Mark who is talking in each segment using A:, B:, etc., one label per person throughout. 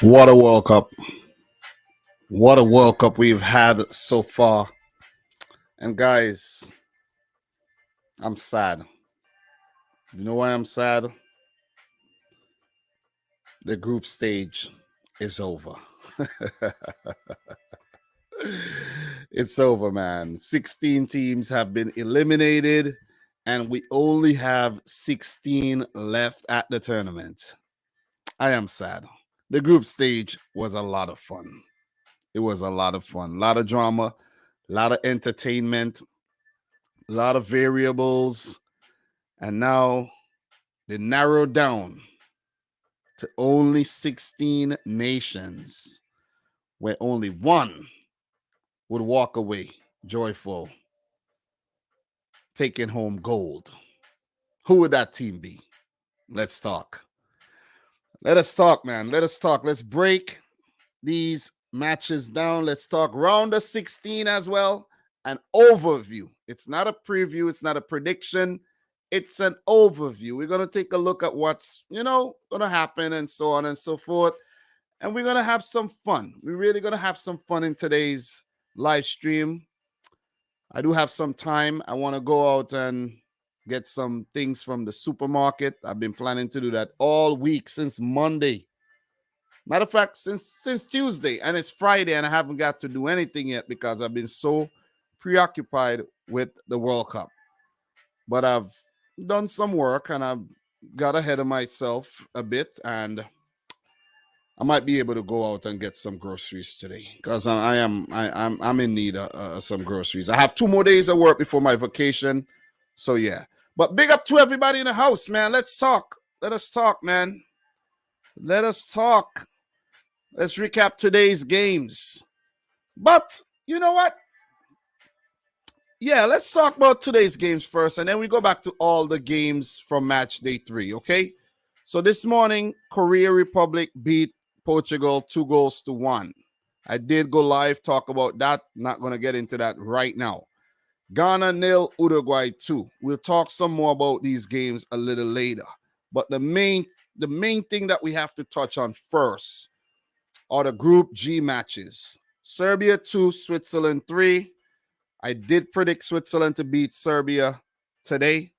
A: What a World Cup. What a World Cup we've had so far. And guys, I'm sad. You know why I'm sad? The group stage is over. It's over, man. 16 teams have been eliminated, and we only have 16 left at the tournament. I am sad. The group stage was a lot of fun. It was a lot of fun, a lot of drama, a lot of entertainment, a lot of variables, and now they narrowed down to only 16 nations, where only one would walk away joyful, taking home gold. Who would that team be? Let's talk. Let us talk, man. Let us talk. Let's break these matches down. Let's talk round of 16 as well. An overview. It's not a preview. It's not a prediction. It's an overview. We're going to take a look at what's, going to happen and so on and so forth. And we're going to have some fun. We're really going to have some fun in today's live stream. I do have some time. I want to go out and get some things from the supermarket. I've been planning to do that all week since Monday. Matter of fact, since Tuesday, and it's Friday, and I haven't got to do anything yet because I've been so preoccupied with the World Cup. But I've done some work, and I've got ahead of myself a bit, and I might be able to go out and get some groceries today because I'm in need of some groceries. I have 2 more days of work before my vacation, so yeah. But big up to everybody in the house, man. Let's talk. Let us talk, man. Let us talk. Let's recap today's games. But you know what? Yeah, let's talk about today's games first, and then we go back to all the games from match day 3, okay? So this morning, Korea Republic beat Portugal 2-1. I did go live, talk about that. Not going to get into that right now. Ghana 0, Uruguay 2. We'll talk some more about these games a little later. But the main thing that we have to touch on first are the Group G matches. Serbia 2, Switzerland 3. I did predict Switzerland to beat Serbia today.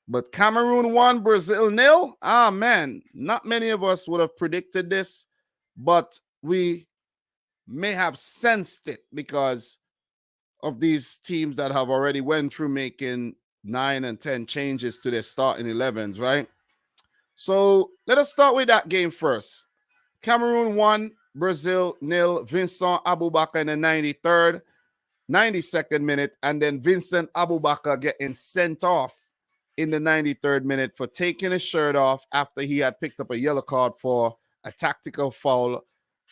A: But Cameroon 1, Brazil 0. Man, not many of us would have predicted this, but we may have sensed it because of these teams that have already went through making 9 and 10 changes to their starting 11s, right? So let us start with that game first. Cameroon 1, Brazil 0. Vincent ABOUBAKAR in the 93rd, 92nd minute, and then Vincent ABOUBAKAR getting sent off in the 93rd minute for taking his shirt off after he had picked up a yellow card for a tactical foul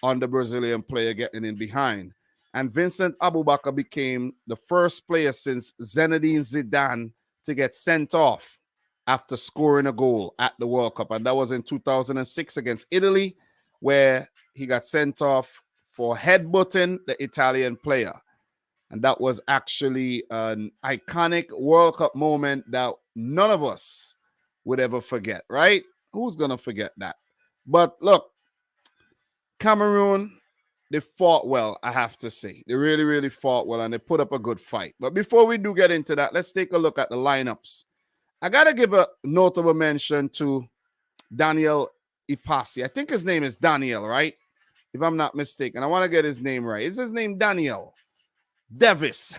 A: on the Brazilian player getting in behind. And Vincent ABOUBAKAR became the first player since Zinedine Zidane to get sent off after scoring a goal at the World Cup. And that was in 2006 against Italy, where he got sent off for headbutting the Italian player. And that was actually an iconic World Cup moment that none of us would ever forget, right? Who's going to forget that? But look, Cameroon, they fought well, I have to say. They really, really fought well, and they put up a good fight. But before we do get into that, let's take a look at the lineups. I got to give a notable mention to Daniel Ipasi. I think his name is Daniel, right? If I'm not mistaken. I want to get his name right. Is his name Daniel? Davis.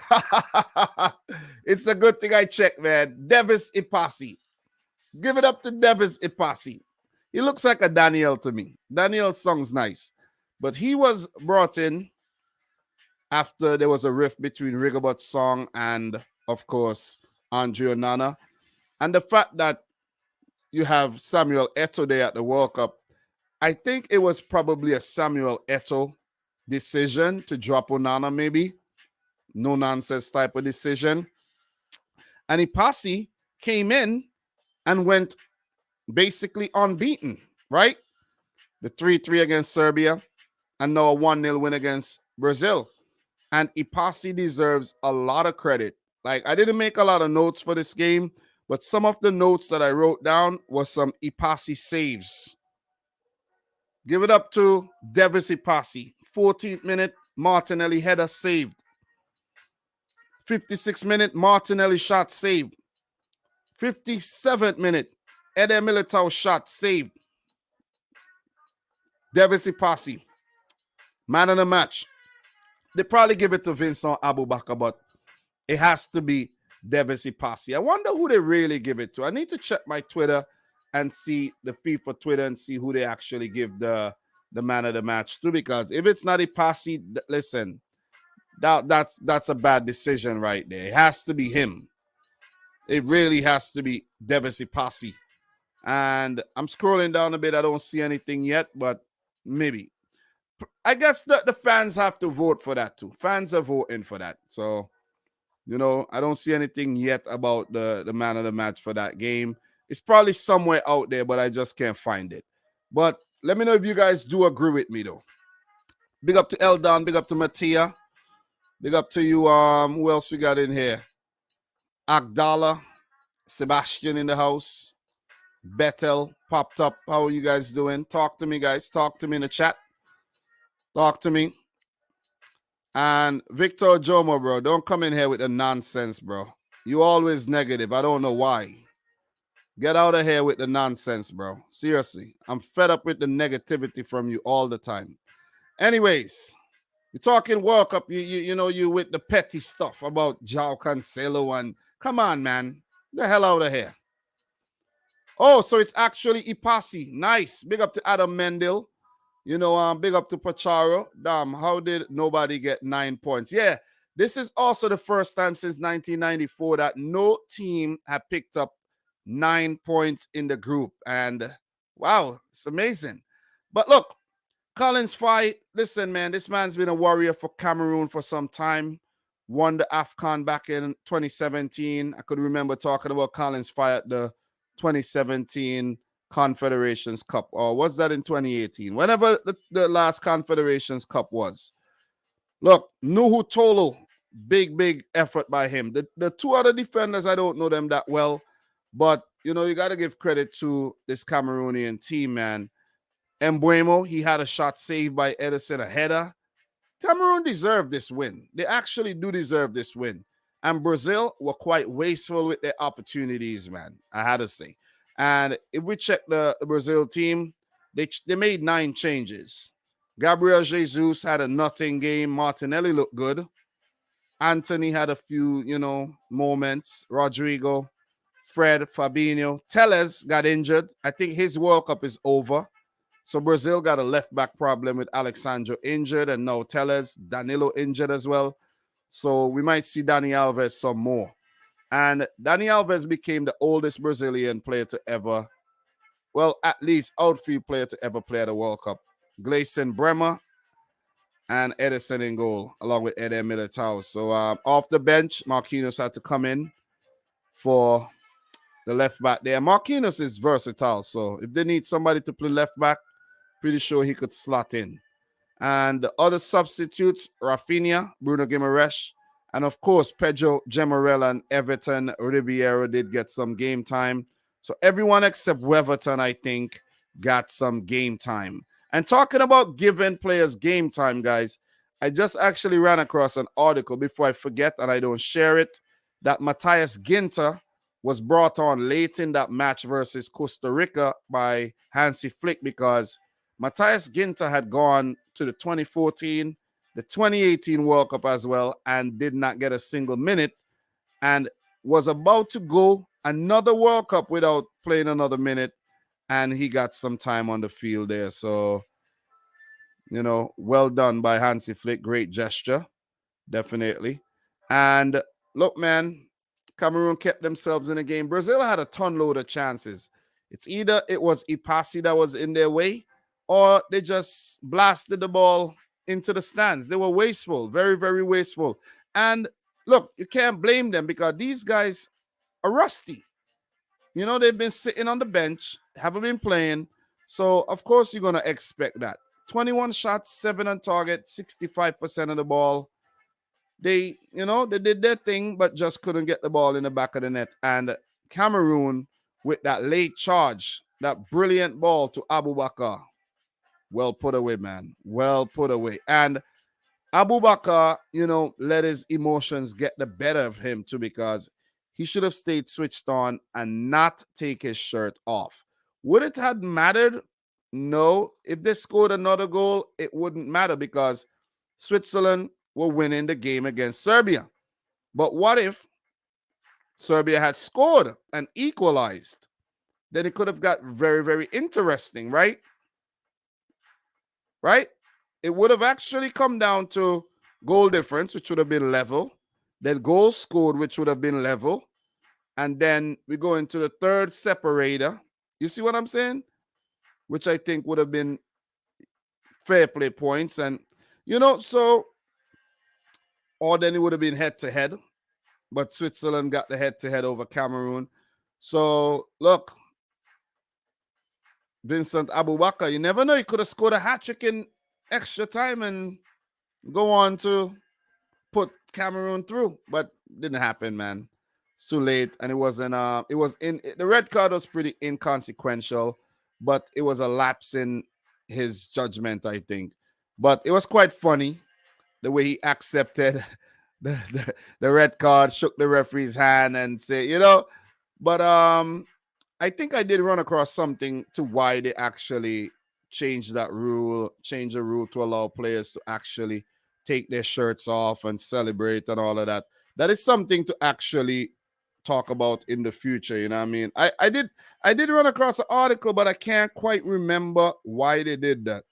A: It's a good thing I checked, man. Davis Ipasi. Give it up to Davis Ipasi. He looks like a Daniel to me. Daniel sounds nice. But he was brought in after there was a rift between Rigobert Song and, of course, Andre Onana. And the fact that you have Samuel Eto'o there at the World Cup, I think it was probably a Samuel Eto'o decision to drop Onana, maybe. No nonsense type of decision. And Ipasi came in and went basically unbeaten, right? The 3-3 against Serbia and now a 1-0 win against Brazil. And Ipasi deserves a lot of credit. Like, I didn't make a lot of notes for this game, but some of the notes that I wrote down was some Ipasi saves. Give it up to Devisi Passi. 14th minute, Martinelli header saved. 56th minute, Martinelli shot saved. 57th minute, Eder Militao shot saved. Devisi Passi, man of the match. They probably give it to Vincent ABOUBAKAR, but it has to be Devisi Passi. I wonder who they really give it to. I need to check my Twitter and see the FIFA Twitter and see who they actually give the man of the match to, because if it's not a Passi, listen, that's a bad decision right there. It has to be him. It really has to be Devisi Passi. And I'm scrolling down a bit. I don't see anything yet, but maybe. I guess the fans have to vote for that too. Fans are voting for that. So, I don't see anything yet about the man of the match for that game. It's probably somewhere out there, but I just can't find it. But let me know if you guys do agree with me, though. Big up to Eldon. Big up to Mattia. Big up to you. Who else we got in here? Agdala. Sebastian in the house. Bethel popped up. How are you guys doing? Talk to me, guys. Talk to me in the chat. Talk to me. And Victor Jomo, bro, don't come in here with the nonsense, bro. You always negative. I don't know why. Get out of here with the nonsense, bro. Seriously. I'm fed up with the negativity from you all the time. Anyways, you're talking World Cup. You with the petty stuff about João Cancelo and come on, man. Get the hell out of here. Oh, so it's actually Ipasi. Nice. Big up to Adam Mendel. Big up to Pacharo. Damn, how did nobody get 9 points? Yeah, this is also the first time since 1994 that no team had picked up 9 points in the group. And wow, it's amazing. But look, Collins Fight, listen, man, this man's been a warrior for Cameroon for some time. Won the AFCON back in 2017. I could remember talking about Collins Fight at the 2017 Confederations Cup, or was that in 2018? Whenever the last Confederations Cup was. Look, Nuhu Tolo, big effort by him. The two other defenders, I don't know them that well, but you got to give credit to this Cameroonian team, man. Mbuemo, he had a shot saved by Edison, a header. Cameroon deserved this win. They actually do deserve this win. And Brazil were quite wasteful with their opportunities, man, I had to say. And if we check the Brazil team, they made 9 changes. Gabriel Jesus had a nothing game. Martinelli looked good. Anthony had a few, moments. Rodrigo, Fred, Fabinho. Telles got injured. I think his World Cup is over. So Brazil got a left-back problem with Alexandro injured, and now Telles, Danilo injured as well. So we might see Dani Alves some more. And Dani Alves became the oldest Brazilian player to ever, well, at least outfield player to ever play at the World Cup. Gleison Bremer and Edison in goal, along with Eder Militao. So off the bench, Marquinhos had to come in for the left back there. Marquinhos is versatile, so if they need somebody to play left back, pretty sure he could slot in. And the other substitutes, Rafinha, Bruno Guimaraes, and of course, Pedro Gemarel and Everton Ribeiro did get some game time. So everyone except Weverton, I think, got some game time. And talking about giving players game time, guys, I just actually ran across an article before I forget and I don't share it, that Matthias Ginter was brought on late in that match versus Costa Rica by Hansi Flick, because Matthias Ginter had gone to the 2014, the 2018 World Cup as well, and did not get a single minute, and was about to go another World Cup without playing another minute, and he got some time on the field there. So, well done by Hansi Flick. Great gesture, definitely. And look, man, Cameroon kept themselves in the game. Brazil had a ton load of chances. It's either it was Ipasi that was in their way, or they just blasted the ball into the stands. They were wasteful, very, very wasteful. And look, you can't blame them because these guys are rusty. They've been sitting on the bench, haven't been playing. So, of course, you're going to expect that. 21 shots, 7 on target, 65% of the ball. They did their thing, but just couldn't get the ball in the back of the net. And Cameroon, with that late charge, that brilliant ball to ABOUBAKAR. Well put away, man. Well put away. And Abubakar, let his emotions get the better of him too, because he should have stayed switched on and not take his shirt off. Would it have mattered? No. If they scored another goal, it wouldn't matter because Switzerland were winning the game against Serbia. But what if Serbia had scored and equalized? Then it could have got very, very interesting, right? Right? It would have actually come down to goal difference, which would have been level, then goals scored, which would have been level, and then we go into the third separator. You see what I'm saying? Which I think would have been fair play points. And, so, or then it would have been head to head, but Switzerland got the head to head over Cameroon. So, look, Vincent Abubakar, you never know. He could have scored a hat trick in extra time and go on to put Cameroon through, but didn't happen, man. It's too late, and it wasn't. The red card was pretty inconsequential, but it was a lapse in his judgment, I think. But it was quite funny the way he accepted the red card, shook the referee's hand, and say, But I think I did run across something to why they actually changed the rule to allow players to actually take their shirts off and celebrate and all of that. That is something to actually talk about in the future. You know what I mean? I did run across an article, but I can't quite remember why they did that.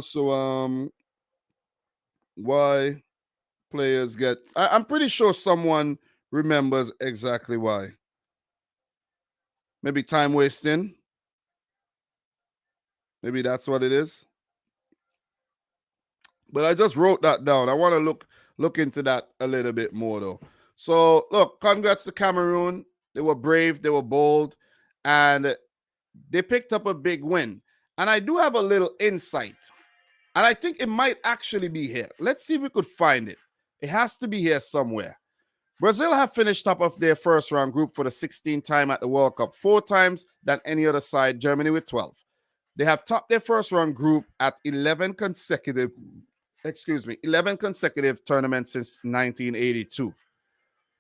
A: So why players get I'm pretty sure someone remembers exactly why. Maybe time wasting. Maybe that's what it is. But I just wrote that down. I want to look into that a little bit more though. So look, congrats to Cameroon. They were brave, they were bold, and they picked up a big win. And I do have a little insight. And I think it might actually be here. Let's see if we could find it. It has to be here somewhere. Brazil have finished top of their first round group for the 16th time at the World Cup, 4 times than any other side, Germany with 12. They have topped their first round group at 11 consecutive tournaments since 1982.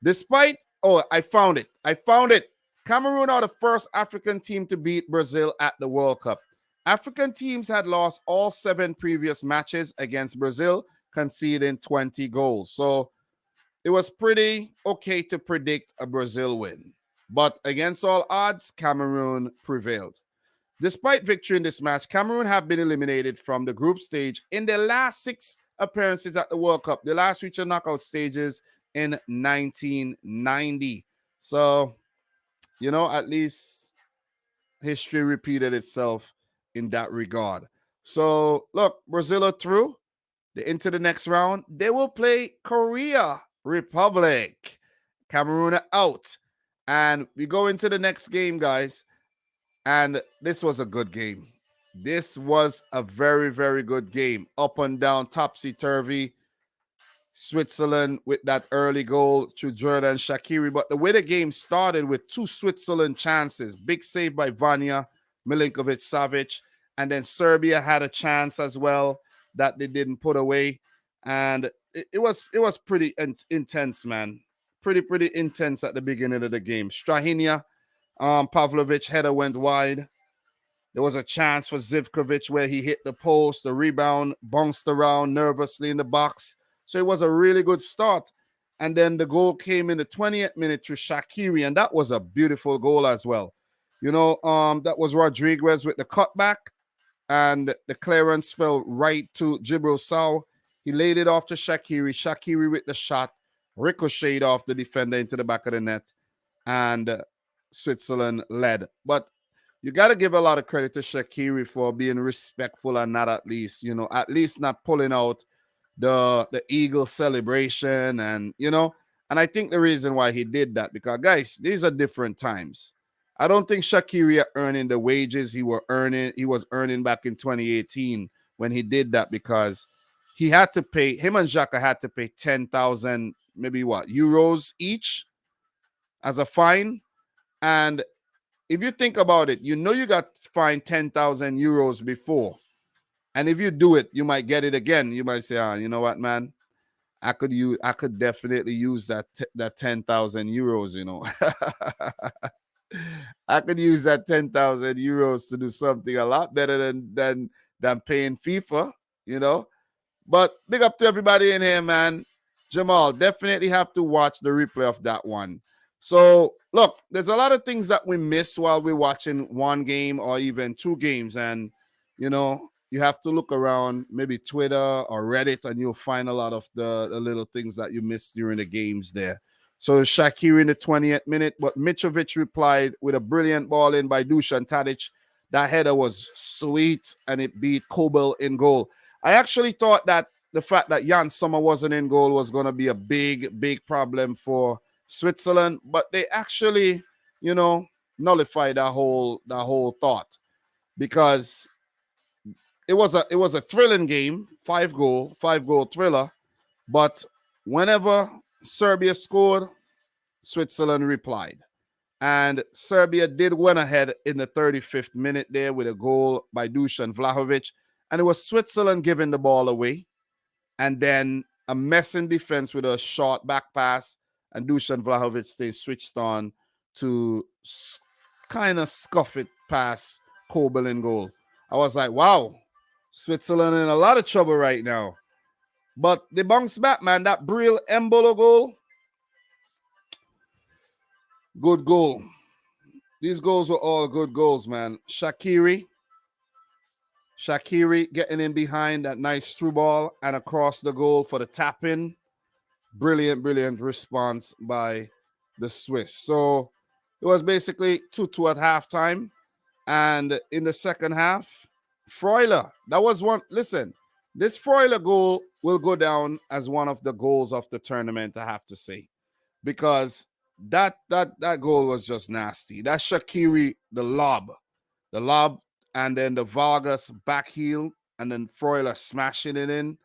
A: I found it. Cameroon are the first African team to beat Brazil at the World Cup. African teams had lost all 7 previous matches against Brazil, conceding 20 goals. So it was pretty okay to predict a Brazil win. But against all odds, Cameroon prevailed. Despite victory in this match, Cameroon have been eliminated from the group stage in their last 6 appearances at the World Cup. The last reached the knockout stages in 1990. So, at least history repeated itself in that regard. So, look, Brazil are through. They into the next round. They will play Korea Republic. Cameroon are out. And we go into the next game, guys. And this was a good game. This was a very, very good game. Up and down, topsy-turvy. Switzerland with that early goal through Jordan Shaqiri. But the way the game started with 2 Switzerland chances. Big save by Vanya Milinkovic-Savic. And then Serbia had a chance as well that they didn't put away. And it was pretty intense, man. Pretty intense at the beginning of the game. Strahinja, Pavlovic header went wide. There was a chance for Zivkovic where he hit the post. The rebound bounced around nervously in the box. So it was a really good start. And then the goal came in the 20th minute through Shaqiri, and that was a beautiful goal as well. That was Rodriguez with the cutback, and the clearance fell right to Djibril Sow. He laid it off to Shaqiri. Shaqiri with the shot, ricocheted off the defender into the back of the net, and Switzerland led. But you got to give a lot of credit to Shaqiri for being respectful and not at least not pulling out the eagle celebration and I think the reason why he did that, because guys, these are different times. I don't think Shaqiri earning the wages he was earning back in 2018 when he did that, because him and Xhaka had to pay 10,000 maybe euros each as a fine. And if you think about it, you got fined 10,000 euros before. And if you do it, you might get it again. You might say, you know what, man? I could definitely use that 10,000 euros, you know. I could use that 10,000 euros to do something a lot better than paying FIFA, you know. But big up to everybody in here, man. Jamal, definitely have to watch the replay of that one. So, look, there's a lot of things that we miss while we're watching one game or even two games. And, you know, you have to look around maybe Twitter or Reddit and you'll find a lot of the little things that you missed during the games there. So, Shaqiri in the 20th minute, but Mitrovic replied with a brilliant ball in by Dusan Tadic. That header was sweet and it beat Kobel in goal. I actually thought that the fact that Jan Sommer wasn't in goal was going to be a big problem for Switzerland, but they actually, you know, nullified that whole thought because it was a thrilling game, five goal thriller. But whenever Serbia scored, Switzerland replied. And Serbia did win ahead in the 35th minute there with a goal by Dusan Vlahovic. And it was Switzerland giving the ball away. And then a mess in defense with a short back pass. And Dusan Vlahovic stays switched on to kind of scuff it past Kobel in goal. I was like, wow, Switzerland in a lot of trouble right now. But they bounced back, man. That Breel Embolo goal, good goal. These goals were all good goals, man. Shaqiri getting in behind that nice through ball and across the goal for the tap in. Brilliant response by the Swiss. So it was basically 2-2 at halftime. And in the second half, Freuler, that was one. Listen, this Freuler goal will go down as one of the goals of the tournament, I have to say, because that goal was just nasty. That Shaqiri, the lob, and then the Vargas back heel, and then Freuler smashing it in.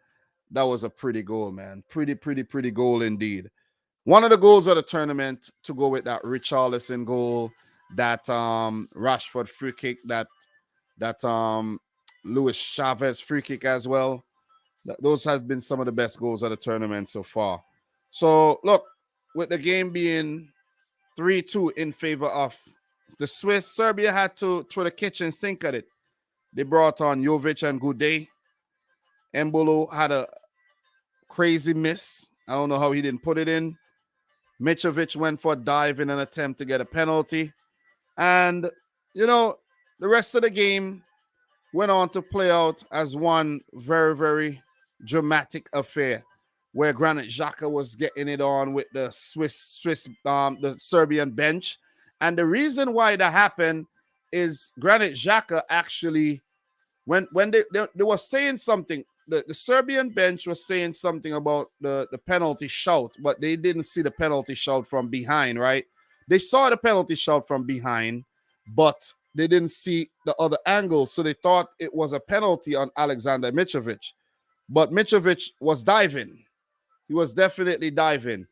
A: That was a pretty goal, man. Pretty goal indeed. One of the goals of the tournament to go with that Richarlison goal, that Rashford free kick, that Luis Chavez free kick as well. Those have been some of the best goals of the tournament so far. So look, with the game being 3-2 in favor of the Swiss, Serbia had to throw the kitchen sink at it. They brought on Jovic and Goudet. Embolo had a crazy miss. I don't know how he didn't put it in. Mitrovic went for a dive in an attempt to get a penalty. And, you know, the rest of the game went on to play out as one very dramatic affair where Granit Xhaka was getting it on with the the Serbian bench. And the reason why that happened is Granit Xhaka actually, when they were saying something, the Serbian bench was saying something about the penalty shout, but they didn't see the penalty shout from behind, right? They saw the penalty shout from behind, but they didn't see the other angle, so they thought it was a penalty on Alexander Mitrovic. But Mitrovic was diving. He was definitely diving.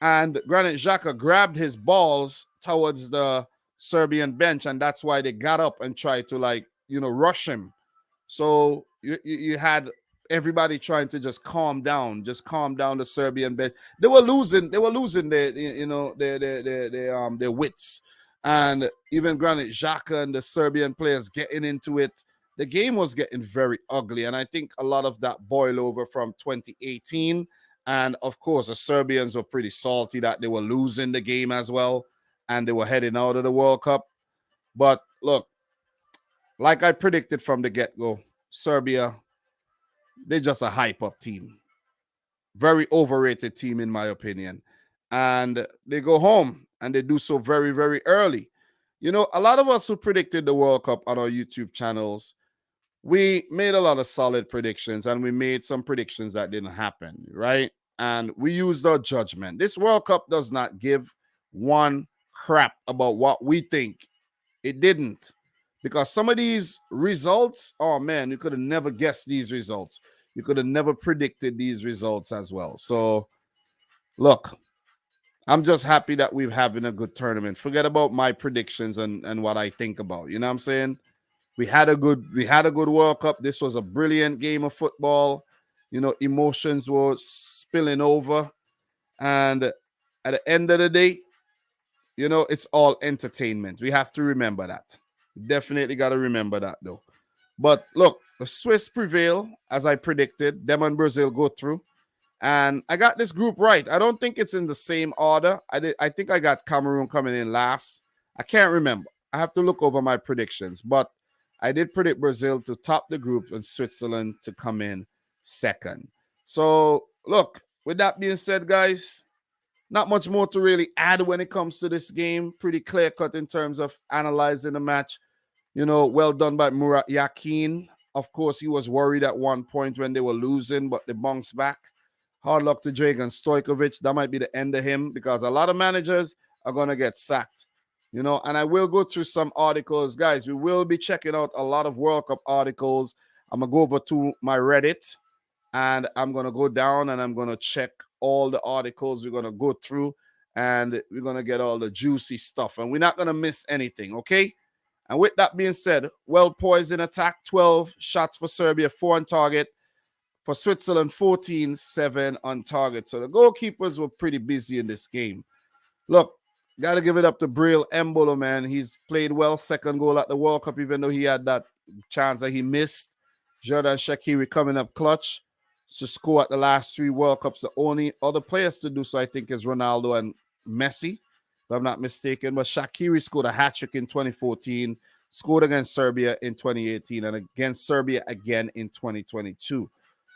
A: And Granit Xhaka grabbed his balls towards the Serbian bench, and that's why they got up and tried to, like, you know, rush him. So you had everybody trying to just calm down the Serbian bench. They were losing their, you know, their wits. And even Granit Xhaka and the Serbian players getting into it, the game was getting very ugly. And I think a lot of that boiled over from 2018. And of course, the Serbians were pretty salty that they were losing the game as well. And they were heading out of the World Cup. But look, like I predicted from the get-go, Serbia, they're just a hype-up team. Very overrated team, in my opinion. And they go home, and they do so very early. You know, a lot of us who predicted the World Cup on our YouTube channels, we made a lot of solid predictions, and we made some predictions that didn't happen, right? And we used our judgment. This World Cup does not give one crap about what we think. It didn't. Because some of these results, oh man, you could have never guessed these results. You could have never predicted these results as well. So, look, I'm just happy that we're having a good tournament. Forget about my predictions and what I think about. You know what I'm saying? We had a good World Cup. This was a brilliant game of football. Emotions were spilling over, and at the end of the day, it's all entertainment. We have to remember that. Definitely got to remember that, though. But look, the Swiss prevail, as I predicted. Them and Brazil go through. And I got this group right. I don't think it's in the same order. I think I got Cameroon coming in last. I can't remember. I have to look over my predictions. But I did predict Brazil to top the group and Switzerland to come in second. So, look, with that being said, guys, not much more to really add when it comes to this game. Pretty clear cut in terms of analyzing the match. Well done by Murat Yakin. Of course, he was worried at one point when they were losing, but they bounced back. Hard luck to Dragan Stojkovic. That might be the end of him because a lot of managers are going to get sacked. And I will go through some articles. Guys, we will be checking out a lot of World Cup articles. I'm going to go over to my Reddit, and I'm going to go down and I'm going to check all the articles. We're going to go through, and we're going to get all the juicy stuff. And we're not going to miss anything, okay? And with that being said, well poised in attack, 12 shots for Serbia, 4 on target. For Switzerland, 14-7 on target. So the goalkeepers were pretty busy in this game. Look, got to give it up to Breel Embolo, man. He's played well, second goal at the World Cup, even though he had that chance that he missed. Jordan Shaqiri coming up clutch to score at the last 3 World Cups. The only other players to do so, I think, is Ronaldo and Messi, if I'm not mistaken. But Shaqiri scored a hat-trick in 2014, scored against Serbia in 2018, and against Serbia again in 2022.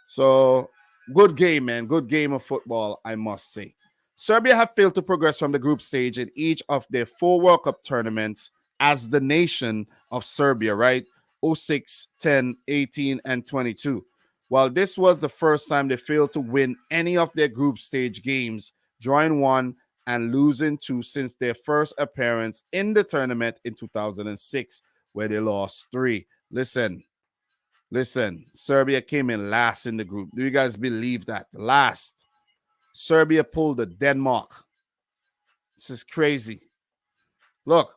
A: So, good game, man. Good game of football, I must say. Serbia have failed to progress from the group stage in each of their 4 World Cup tournaments as the nation of Serbia, right? 06, 10, 18, and 22. While this was the first time they failed to win any of their group stage games, drawing 1 and losing 2 since their first appearance in the tournament in 2006, where they lost 3. Listen, Serbia came in last in the group. Do you guys believe that? Last. Serbia pulled the Denmark. This is crazy. Look,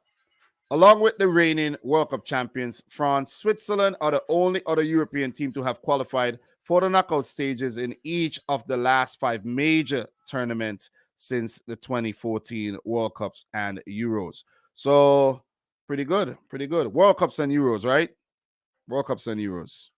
A: along with the reigning World Cup champions, France, Switzerland are the only other European team to have qualified for the knockout stages in each of the last 5 major tournaments since the 2014 World Cups and Euros. So, pretty good. World Cups and Euros, right? World Cups and Euros.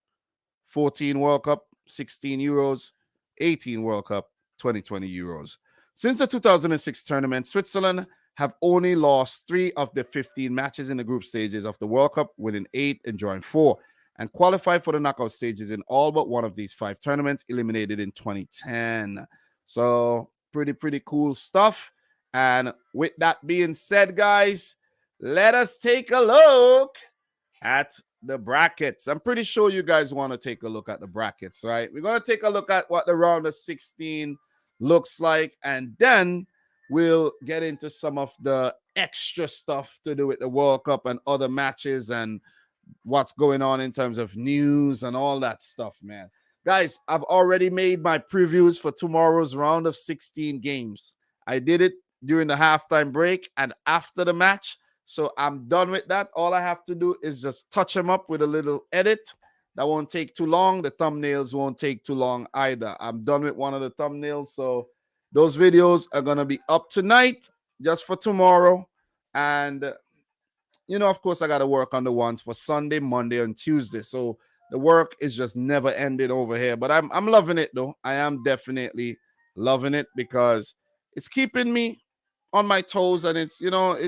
A: 14 World Cup, 16 Euros, 18 World Cup, 2020 Euros. Since the 2006 tournament, Switzerland have only lost 3 of the 15 matches in the group stages of the World Cup, winning 8 and drawing 4, and qualified for the knockout stages in all but one of these 5 tournaments, eliminated in 2010. So, pretty cool stuff. And with that being said, guys, let us take a look at the brackets. I'm pretty sure you guys want to take a look at the brackets, right? We're going to take a look at what the round of 16 looks like, and then we'll get into some of the extra stuff to do with the World Cup and other matches and what's going on in terms of news and all that stuff, man. Guys, I've already made my previews for tomorrow's round of 16 games. I did it during the halftime break and after the match. So I'm done with that. All I have to do is just touch them up with a little edit. That won't take too long. The thumbnails won't take too long either. I'm done with one of the thumbnails. So those videos are going to be up tonight just for tomorrow. And, of course, I got to work on the ones for Sunday, Monday, and Tuesday. So the work is just never ended over here. But I'm loving it, though. I am definitely loving it because it's keeping me on my toes, and it's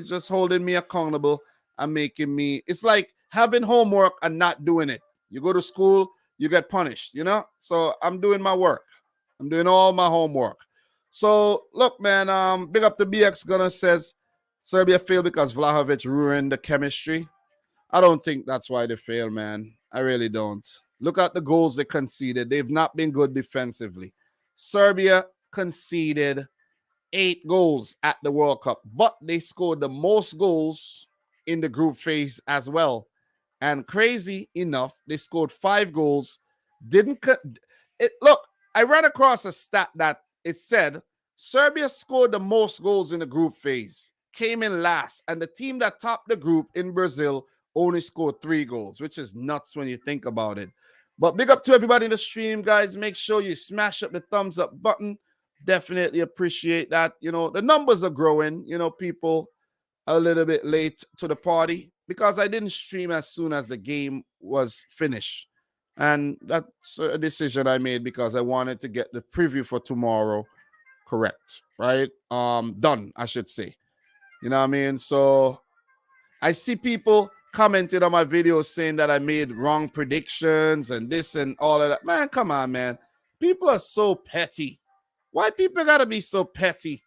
A: just holding me accountable and making me, it's like having homework and not doing it. You go to school, you get punished, so I'm doing my work. I'm doing all my homework. So look, man, big up to BX Gunner says Serbia failed because Vlahovic ruined the chemistry. I don't think that's why they failed, man. I really don't. Look at the goals they conceded. They've not been good defensively. Serbia conceded 8 goals at the World Cup, but they scored the most goals in the group phase as well. And crazy enough, they scored 5 goals. Look, I ran across a stat that it said Serbia scored the most goals in the group phase, came in last, and the team that topped the group in Brazil only scored 3 goals, which is nuts when you think about it. But big up to everybody in the stream, guys. Make sure you smash up the thumbs up button. Definitely appreciate that. You know, the numbers are growing. You know, people a little bit late to the party because I didn't stream as soon as the game was finished. And that's a decision I made because I wanted to get the preview for tomorrow correct, right? Done, I should say. You know what I mean? So I see people commented on my videos saying that I made wrong predictions and this and all of that. Man, come on, man. People are so petty. Why people gotta be so petty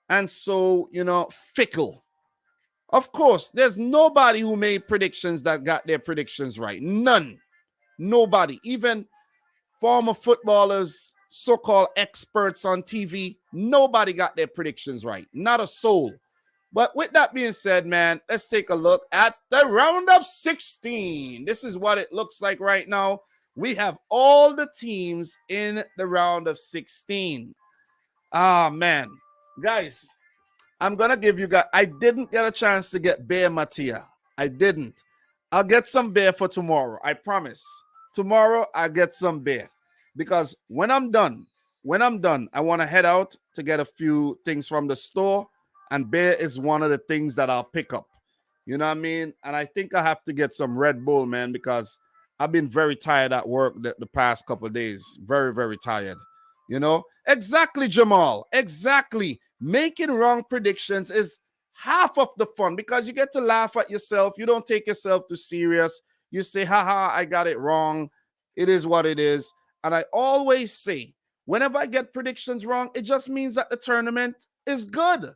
A: and so, you know, fickle? Of course, there's nobody who made predictions that got their predictions right. None. Nobody. Even former footballers, so-called experts on TV, nobody got their predictions right. Not a soul. But with that being said, man, let's take a look at the round of 16. This is what it looks like right now. We have all the teams in the round of 16. Ah, man. Guys, I'm going to give you guys, I didn't get a chance to get Bear Matia. I didn't. I'll get some beer for tomorrow. I promise. Tomorrow, I'll get some beer. Because when I'm done, I want to head out to get a few things from the store. And beer is one of the things that I'll pick up. You know what I mean? And I think I have to get some Red Bull, man, because I've been very tired at work the past couple of days. Very, very tired. You know? Exactly, Jamal. Exactly. Making wrong predictions is half of the fun because you get to laugh at yourself. You don't take yourself too serious. You say, haha, I got it wrong. It is what it is. And I always say, whenever I get predictions wrong, it just means that the tournament is good.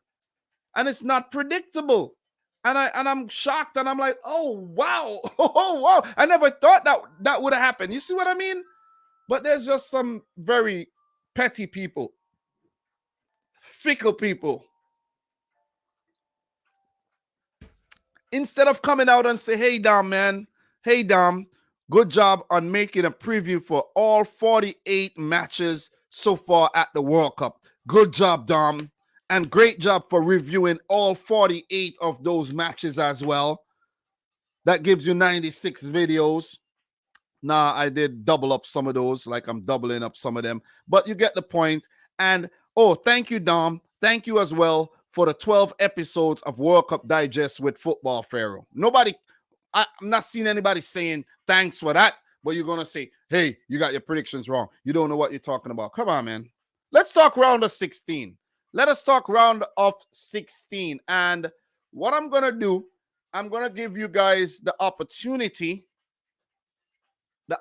A: And it's not predictable. And I'm shocked and I'm like, oh, wow. Oh, wow. I never thought that would have happened. You see what I mean? But there's just some very petty people, fickle people. Instead of coming out and say, hey, Dom, man. Hey, Dom, good job on making a preview for all 48 matches so far at the World Cup. Good job, Dom. And great job for reviewing all 48 of those matches as well. That gives you 96 videos. Nah, I did double up some of those, like I'm doubling up some of them. But you get the point. And, oh, thank you, Dom. Thank you as well for the 12 episodes of World Cup Digest with Football Pharaoh. I'm not seeing anybody saying thanks for that. But you're going to say, hey, you got your predictions wrong. You don't know what you're talking about. Come on, man. Let's talk round of 16. Let us talk round of 16. And what I'm going to do, I'm going to give you guys the opportunity to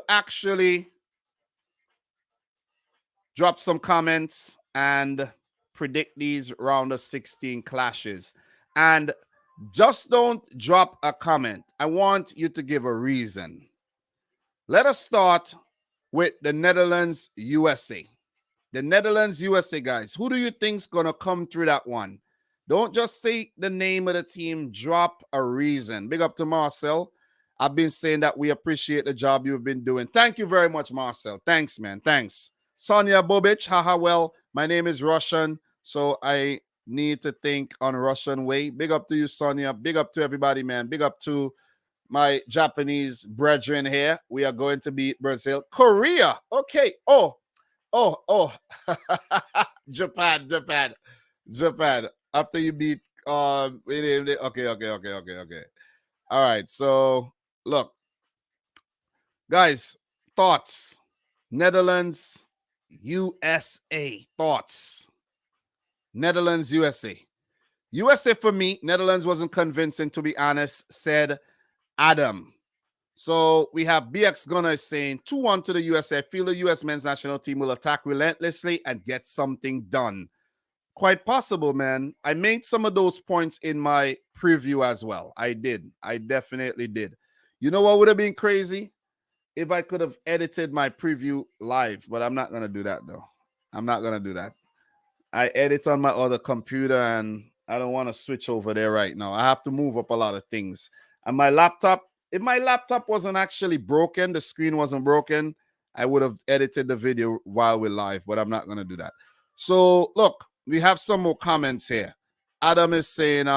A: actually drop some comments and predict these round of 16 clashes. And just don't drop a comment. I want you to give a reason. Let us start with the Netherlands, USA. The Netherlands, USA, guys. Who do you think's going to come through that one? Don't just say the name of the team. Drop a reason. Big up to Marcel. I've been saying that we appreciate the job you've been doing. Thank you very much, Marcel. Thanks, man. Thanks. Sonia Bobic. Haha, well, my name is Russian, so I need to think on Russian way. Big up to you, Sonia. Big up to everybody, man. Big up to my Japanese brethren here. We are going to beat Brazil. Korea. Okay. Oh. Japan. After you beat okay. All right. So look, guys, thoughts. Netherlands, USA. Thoughts. Netherlands, USA. USA for me. Netherlands wasn't convincing, to be honest, said Adam. So we have BX Gunner saying 2-1 to the USA. I feel the US men's national team will attack relentlessly and get something done. Quite possible, man. I made some of those points in my preview as well. I did. I definitely did. You know what would have been crazy? If I could have edited my preview live, but I'm not going to do that, though. I'm not going to do that. I edit on my other computer, and I don't want to switch over there right now. I have to move up a lot of things. And my laptop, if my laptop wasn't actually broken, the screen wasn't broken, I would have edited the video while we're live, but I'm not going to do that. So, look, we have some more comments here. Adam is saying,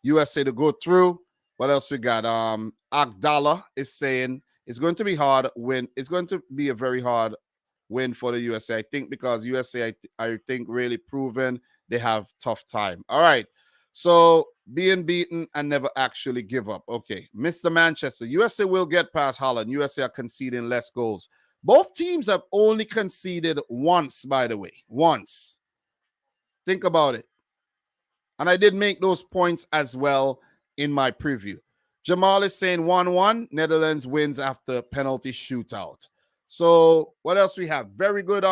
A: USA to go through. What else we got? Agdala is saying it's going to be hard win. It's going to be a very hard win for the USA. I think because USA, I think really proven they have tough time. All right. So being beaten and never actually give up. Okay. Mr. Manchester, USA will get past Holland. USA are conceding less goals. Both teams have only conceded once, by the way. Once. Think about it. And I did make those points as well in my preview. Jamal is saying 1-1. Netherlands wins after penalty shootout. So what else we have? Very good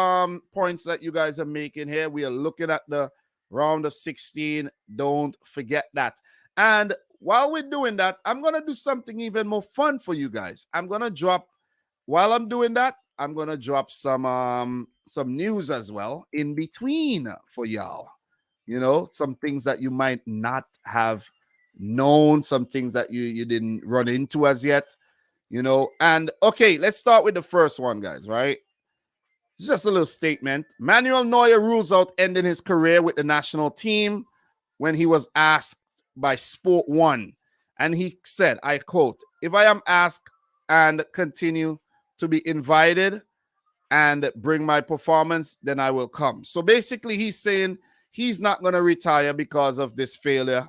A: points that you guys are making here. We are looking at the round of 16. Don't forget that. And while we're doing that, I'm going to do something even more fun for you guys. I'm going to drop, while I'm doing that, I'm going to drop some news as well in between for y'all. You know, some things that you might not have known, some things that you didn't run into as yet, you know. And okay, let's start with the first one, guys, right? It's just a little statement. Manuel Neuer rules out ending his career with the national team when he was asked by Sport 1. And he said, I quote, "If I am asked and continue to be invited and bring my performance, then I will come." So basically he's saying he's not going to retire because of this failure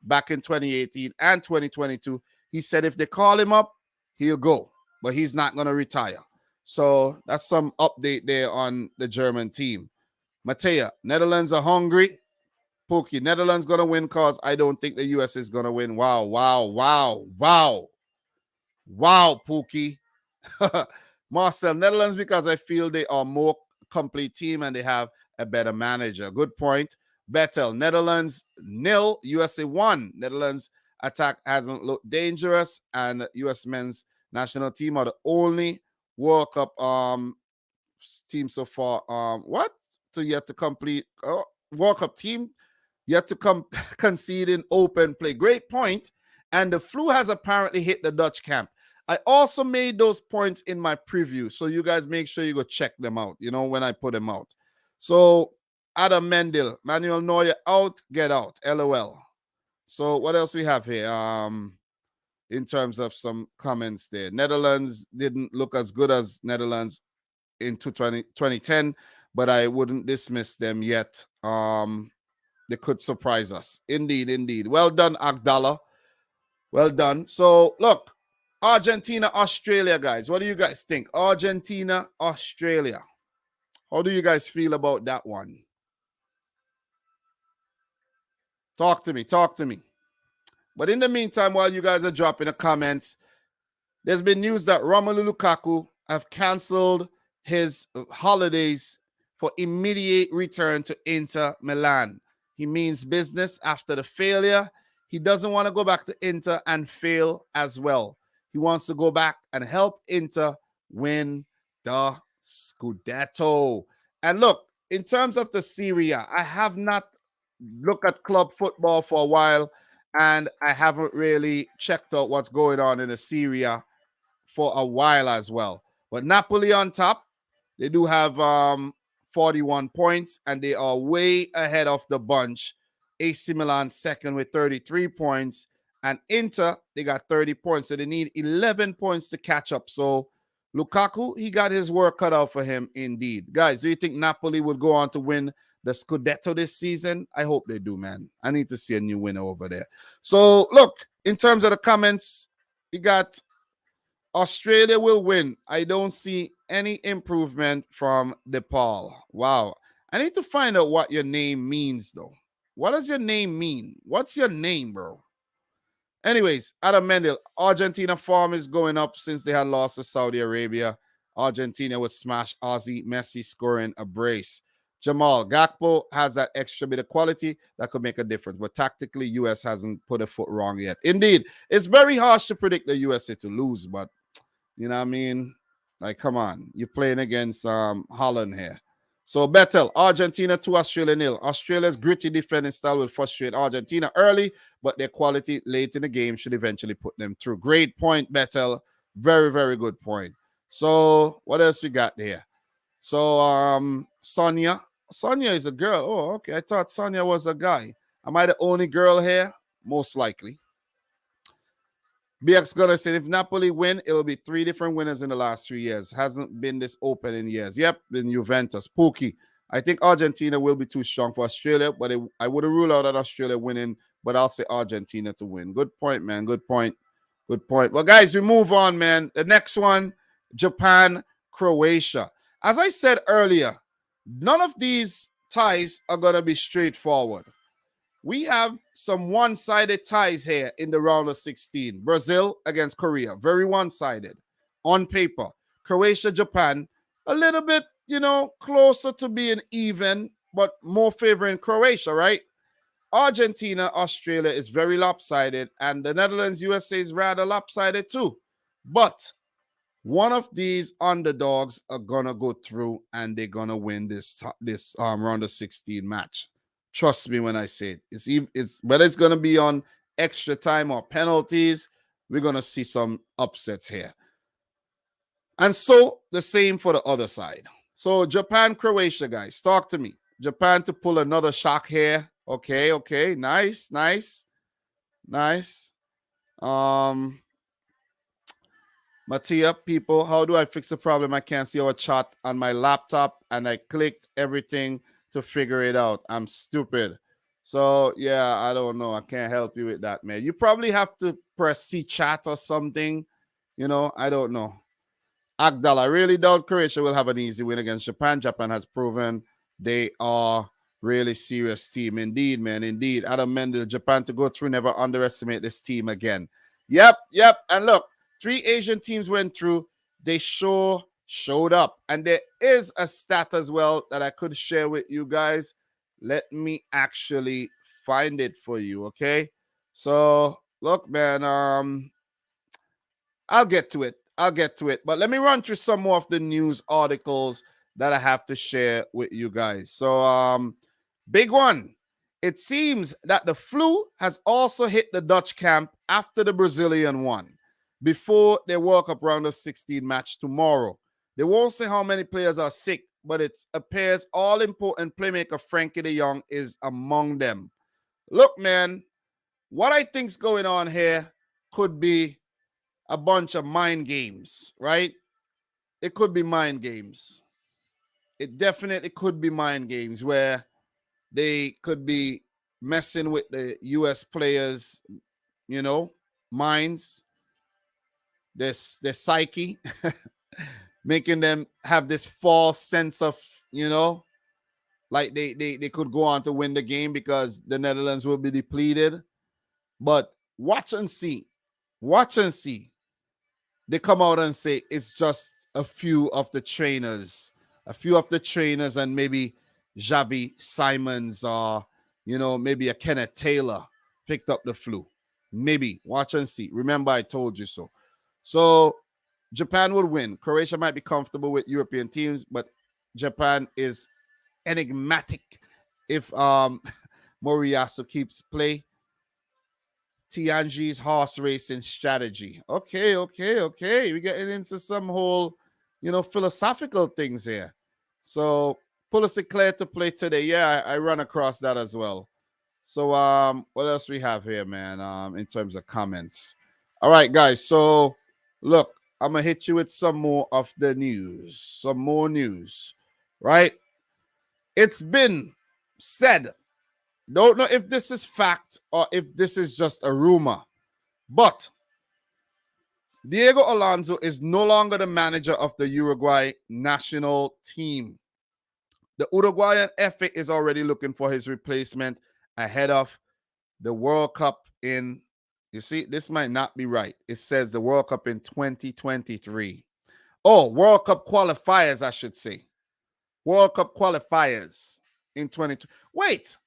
A: back in 2018 and 2022. He said if they call him up, he'll go, but he's not going to retire. So that's some update there on the German team. Matea, Netherlands are hungry. Pookie, Netherlands going to win because I don't think the US is going to win. Wow, wow, wow, wow. Wow, Pookie. Marcel, Netherlands because I feel they are more complete team and they have a better manager. Good point. Bettel, Netherlands 0, USA 1. Netherlands attack hasn't looked dangerous, and US men's national team are the only World Cup team so far. What? So yet to complete World Cup team yet to concede in open play. Great point. And the flu has apparently hit the Dutch camp. I also made those points in my preview, so you guys make sure you go check them out, you know, when I put them out. So Adam Mendel, Manuel Neuer out, get out, LOL. So what else we have here? In terms of some comments there. Netherlands didn't look as good as Netherlands in 2010, but I wouldn't dismiss them yet. They could surprise us. Indeed, indeed. Well done, Agdala. Well done. So look, Argentina, Australia, guys. What do you guys think? Argentina, Australia. How do you guys feel about that one? Talk to me. Talk to me. But in the meantime, while you guys are dropping the comments, there's been news that Romelu Lukaku have canceled his holidays for immediate return to Inter Milan. He means business after the failure. He doesn't want to go back to Inter and fail as well. He wants to go back and help Inter win the Scudetto. And look, in terms of the Serie A, I have not looked at club football for a while, and I haven't really checked out what's going on in the Serie A for a while as well. But Napoli on top, they do have 41 points, and they are way ahead of the bunch. AC Milan second with 33 points, and Inter, they got 30 points, so they need 11 points to catch up. So Lukaku, he got his work cut out for him indeed. Guys, do you think Napoli will go on to win the Scudetto this season? I hope they do, man. I need to see a new winner over there. So look, in terms of the comments, you got Australia will win. I don't see any improvement from DePaul. Wow. I need to find out what your name means, though. What does your name mean? What's your name, bro? Anyways, Adam Mendel, Argentina form is going up since they had lost to Saudi Arabia. Argentina would smash Aussie, Messi scoring a brace. Jamal, Gakpo has that extra bit of quality that could make a difference, but tactically, U.S. hasn't put a foot wrong yet. Indeed, it's very harsh to predict the USA to lose, but you know what I mean? Like, come on. You're playing against Holland here. So, Bettel, Argentina 2, Australia 0. Australia's gritty defending style will frustrate Argentina early, but their quality late in the game should eventually put them through. Great point, Bettel. Very, very good point. So, what else we got there? So, Sonia. Sonia is a girl. Oh, okay. I thought Sonia was a guy. Am I the only girl here? most likely. BX gonna say if Napoli win, it'll be 3 different winners in the last 3 years. Hasn't been this open in years. Yep, then Juventus. Pookie. I think Argentina will be too strong for Australia, but I would have ruled out that Australia winning, but I'll say Argentina to win. Good point, man. Good point. Good point. Well, guys, we move on, man. The next one, Japan, Croatia. As I said earlier, none of these ties are going to be straightforward. We have some one-sided ties here in the round of 16. Brazil against Korea. Very one-sided on paper. Croatia, Japan, a little bit, closer to being even, but more favoring Croatia, right? Argentina, Australia is very lopsided, and the Netherlands, USA is rather lopsided too. But one of these underdogs are gonna go through, and they're gonna win this round of 16 match. Trust me when I say it. It's whether it's gonna be on extra time or penalties, we're gonna see some upsets here. And so the same for the other side. So Japan, Croatia, guys, talk to me. Japan to pull another shock here. Okay. Nice. Mattia, people, how do I fix the problem? I can't see our chat on my laptop, and I clicked everything to figure it out. I'm stupid. So, yeah, I don't know. I can't help you with that, man. You probably have to press C chat or something. I don't know. Agdal, I really doubt Croatia will have an easy win against Japan. Japan has proven they are really serious team. Indeed, man. Indeed. Adam Mendel, Japan to go through. Never underestimate this team again. Yep. And look, 3 Asian teams went through. They showed up. And there is a stat as well that I could share with you guys. Let me actually find it for you, okay? So, look, man, I'll get to it. But let me run through some more of the news articles that I have to share with you guys. So, big one. It seems that the flu has also hit the Dutch camp after the Brazilian won, before their World Cup round of 16 match tomorrow. They won't say how many players are sick, but it appears all-important playmaker Frankie de Jong is among them. Look, man, what I think's going on here could be a bunch of mind games, right? It could be mind games. It definitely could be mind games where they could be messing with the U.S. players, minds, their psyche, making them have this false sense of, like they could go on to win the game because the Netherlands will be depleted. But watch and see. They come out and say it's just a few of the trainers and maybe Xavi Simons or, maybe a Kenneth Taylor picked up the flu. Maybe. Watch and see. Remember, I told you so. So Japan would win. Croatia might be comfortable with European teams, but Japan is enigmatic if Moriyasu keeps play. Tianji's horse racing strategy. Okay. We're getting into some whole, philosophical things here. So Pulisic clear to play today. Yeah, I run across that as well. So what else we have here, man? In terms of comments. All right, guys. So look, I'm gonna hit you with some more of the news. Some more news, right? It's been said. Don't know if this is fact or if this is just a rumor, but Diego Alonso is no longer the manager of the Uruguay national team. The Uruguayan FA is already looking for his replacement ahead of the World Cup in, you see, this might not be right. It says the World Cup in 2023. Oh, World Cup qualifiers, I should say. World Cup qualifiers in 2020. Wait.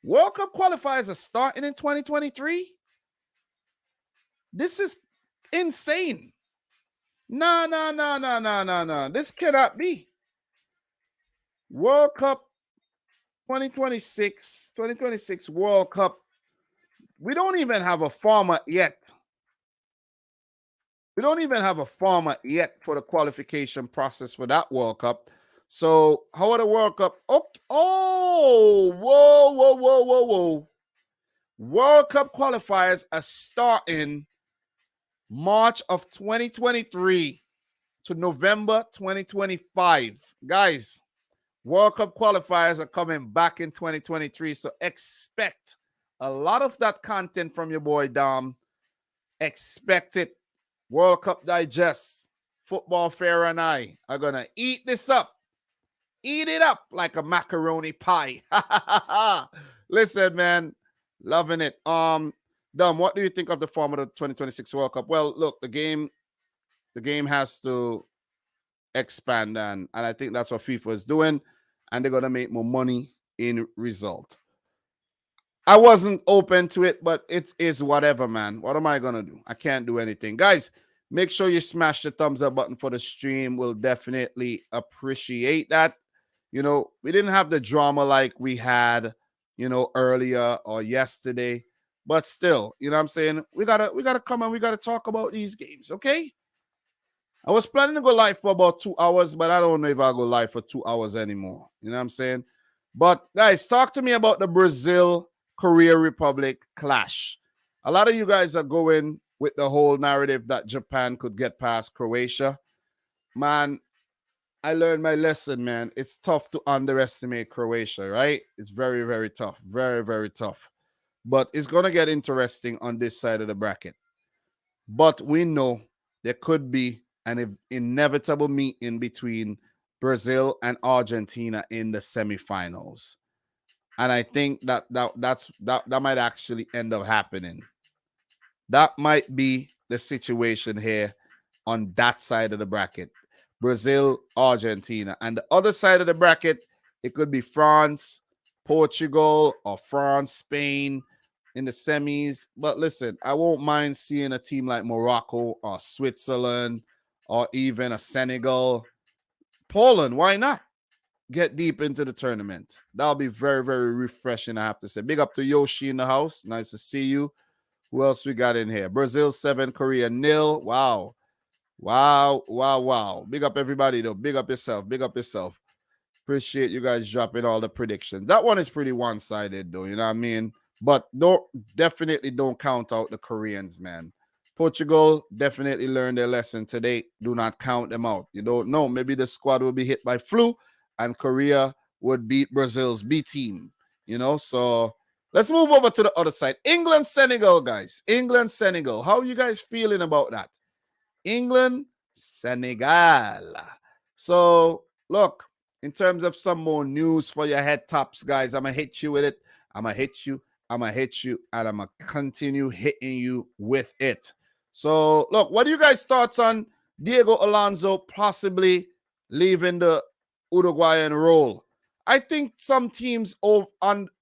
A: World Cup qualifiers are starting in 2023? This is insane. No. This cannot be. World Cup 2026 World Cup. We don't even have a format yet. For the qualification process for that World Cup. So, how are the World Cup? Oh, whoa. World Cup qualifiers are starting March of 2023 to November 2025. Guys, World Cup qualifiers are coming back in 2023, so expect a lot of that content from your boy Dom. Expect it. World Cup Digest, Football Fair and I are going to eat this up. Eat it up like a macaroni pie. Listen, man, loving it. Dom, what do you think of the form of the 2026 World Cup? Well, look, the game has to expand, and I think that's what FIFA is doing, and they're gonna make more money in result. I wasn't open to it, but it is whatever, man. What am I gonna do? I can't do anything. Guys, make sure you smash the thumbs up button for the stream. We'll definitely appreciate that. You know, we didn't have the drama like we had, you know, earlier or yesterday, but still, you know what I'm saying? We gotta come and we gotta talk about these games, okay? I was planning to go live for about 2 hours, but I don't know if I'll go live for 2 hours anymore. You know what I'm saying? But guys, talk to me about the Brazil Korea Republic clash. A lot of you guys are going with the whole narrative that Japan could get past Croatia. Man, I learned my lesson, man. It's tough to underestimate Croatia, right? It's very, very tough. Very, very tough. But it's going to get interesting on this side of the bracket. But we know there could be an inevitable meeting between Brazil and Argentina in the semifinals. And I think that might actually end up happening. That might be the situation here on that side of the bracket. Brazil, Argentina. And the other side of the bracket, it could be France, Portugal, or France, Spain in the semis. But listen, I won't mind seeing a team like Morocco or Switzerland or even a Senegal. Poland, why not? Get deep into the tournament. That'll be very, very refreshing, I have to say. Big up to Yoshi in the house. Nice to see you. Who else we got in here? Brazil 7, Korea 0. Wow. Wow, wow, wow. Big up everybody, though. Big up yourself. Big up yourself. Appreciate you guys dropping all the predictions. That one is pretty one-sided, though. You know what I mean? But definitely don't count out the Koreans, man. Portugal definitely learned their lesson today. Do not count them out. You don't know. Maybe the squad will be hit by flu, and Korea would beat Brazil's B team. You know, so let's move over to the other side. England, Senegal, guys. England, Senegal. How are you guys feeling about that? England, Senegal. So, look, in terms of some more news for your head tops, guys, I'm going to hit you with it. I'm going to hit you. I'm going to hit you. And I'm going to continue hitting you with it. So, look, what are you guys' thoughts on Diego Alonso possibly leaving the Uruguayan role? I think some teams overreact.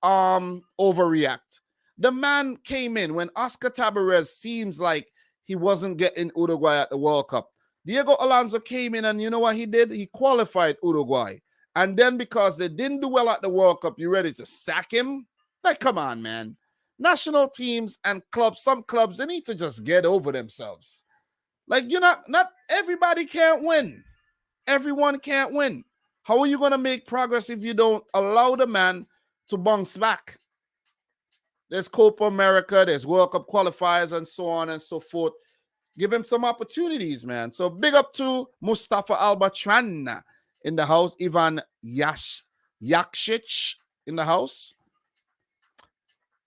A: The man came in when Oscar Tabarez seems like he wasn't getting Uruguay at the World Cup. Diego Alonso came in and you know what he did? He qualified Uruguay. And then because they didn't do well at the World Cup, you ready to sack him? Like, come on, man. National teams and clubs, some clubs, they need to just get over themselves. Like, not everybody can't win. Everyone can't win. How are you going to make progress if you don't allow the man to bounce back? There's Copa America, there's World Cup qualifiers, and so on and so forth. Give him some opportunities, man. So big up to Mustafa Albatran in the house. Ivan Yakshic in the house.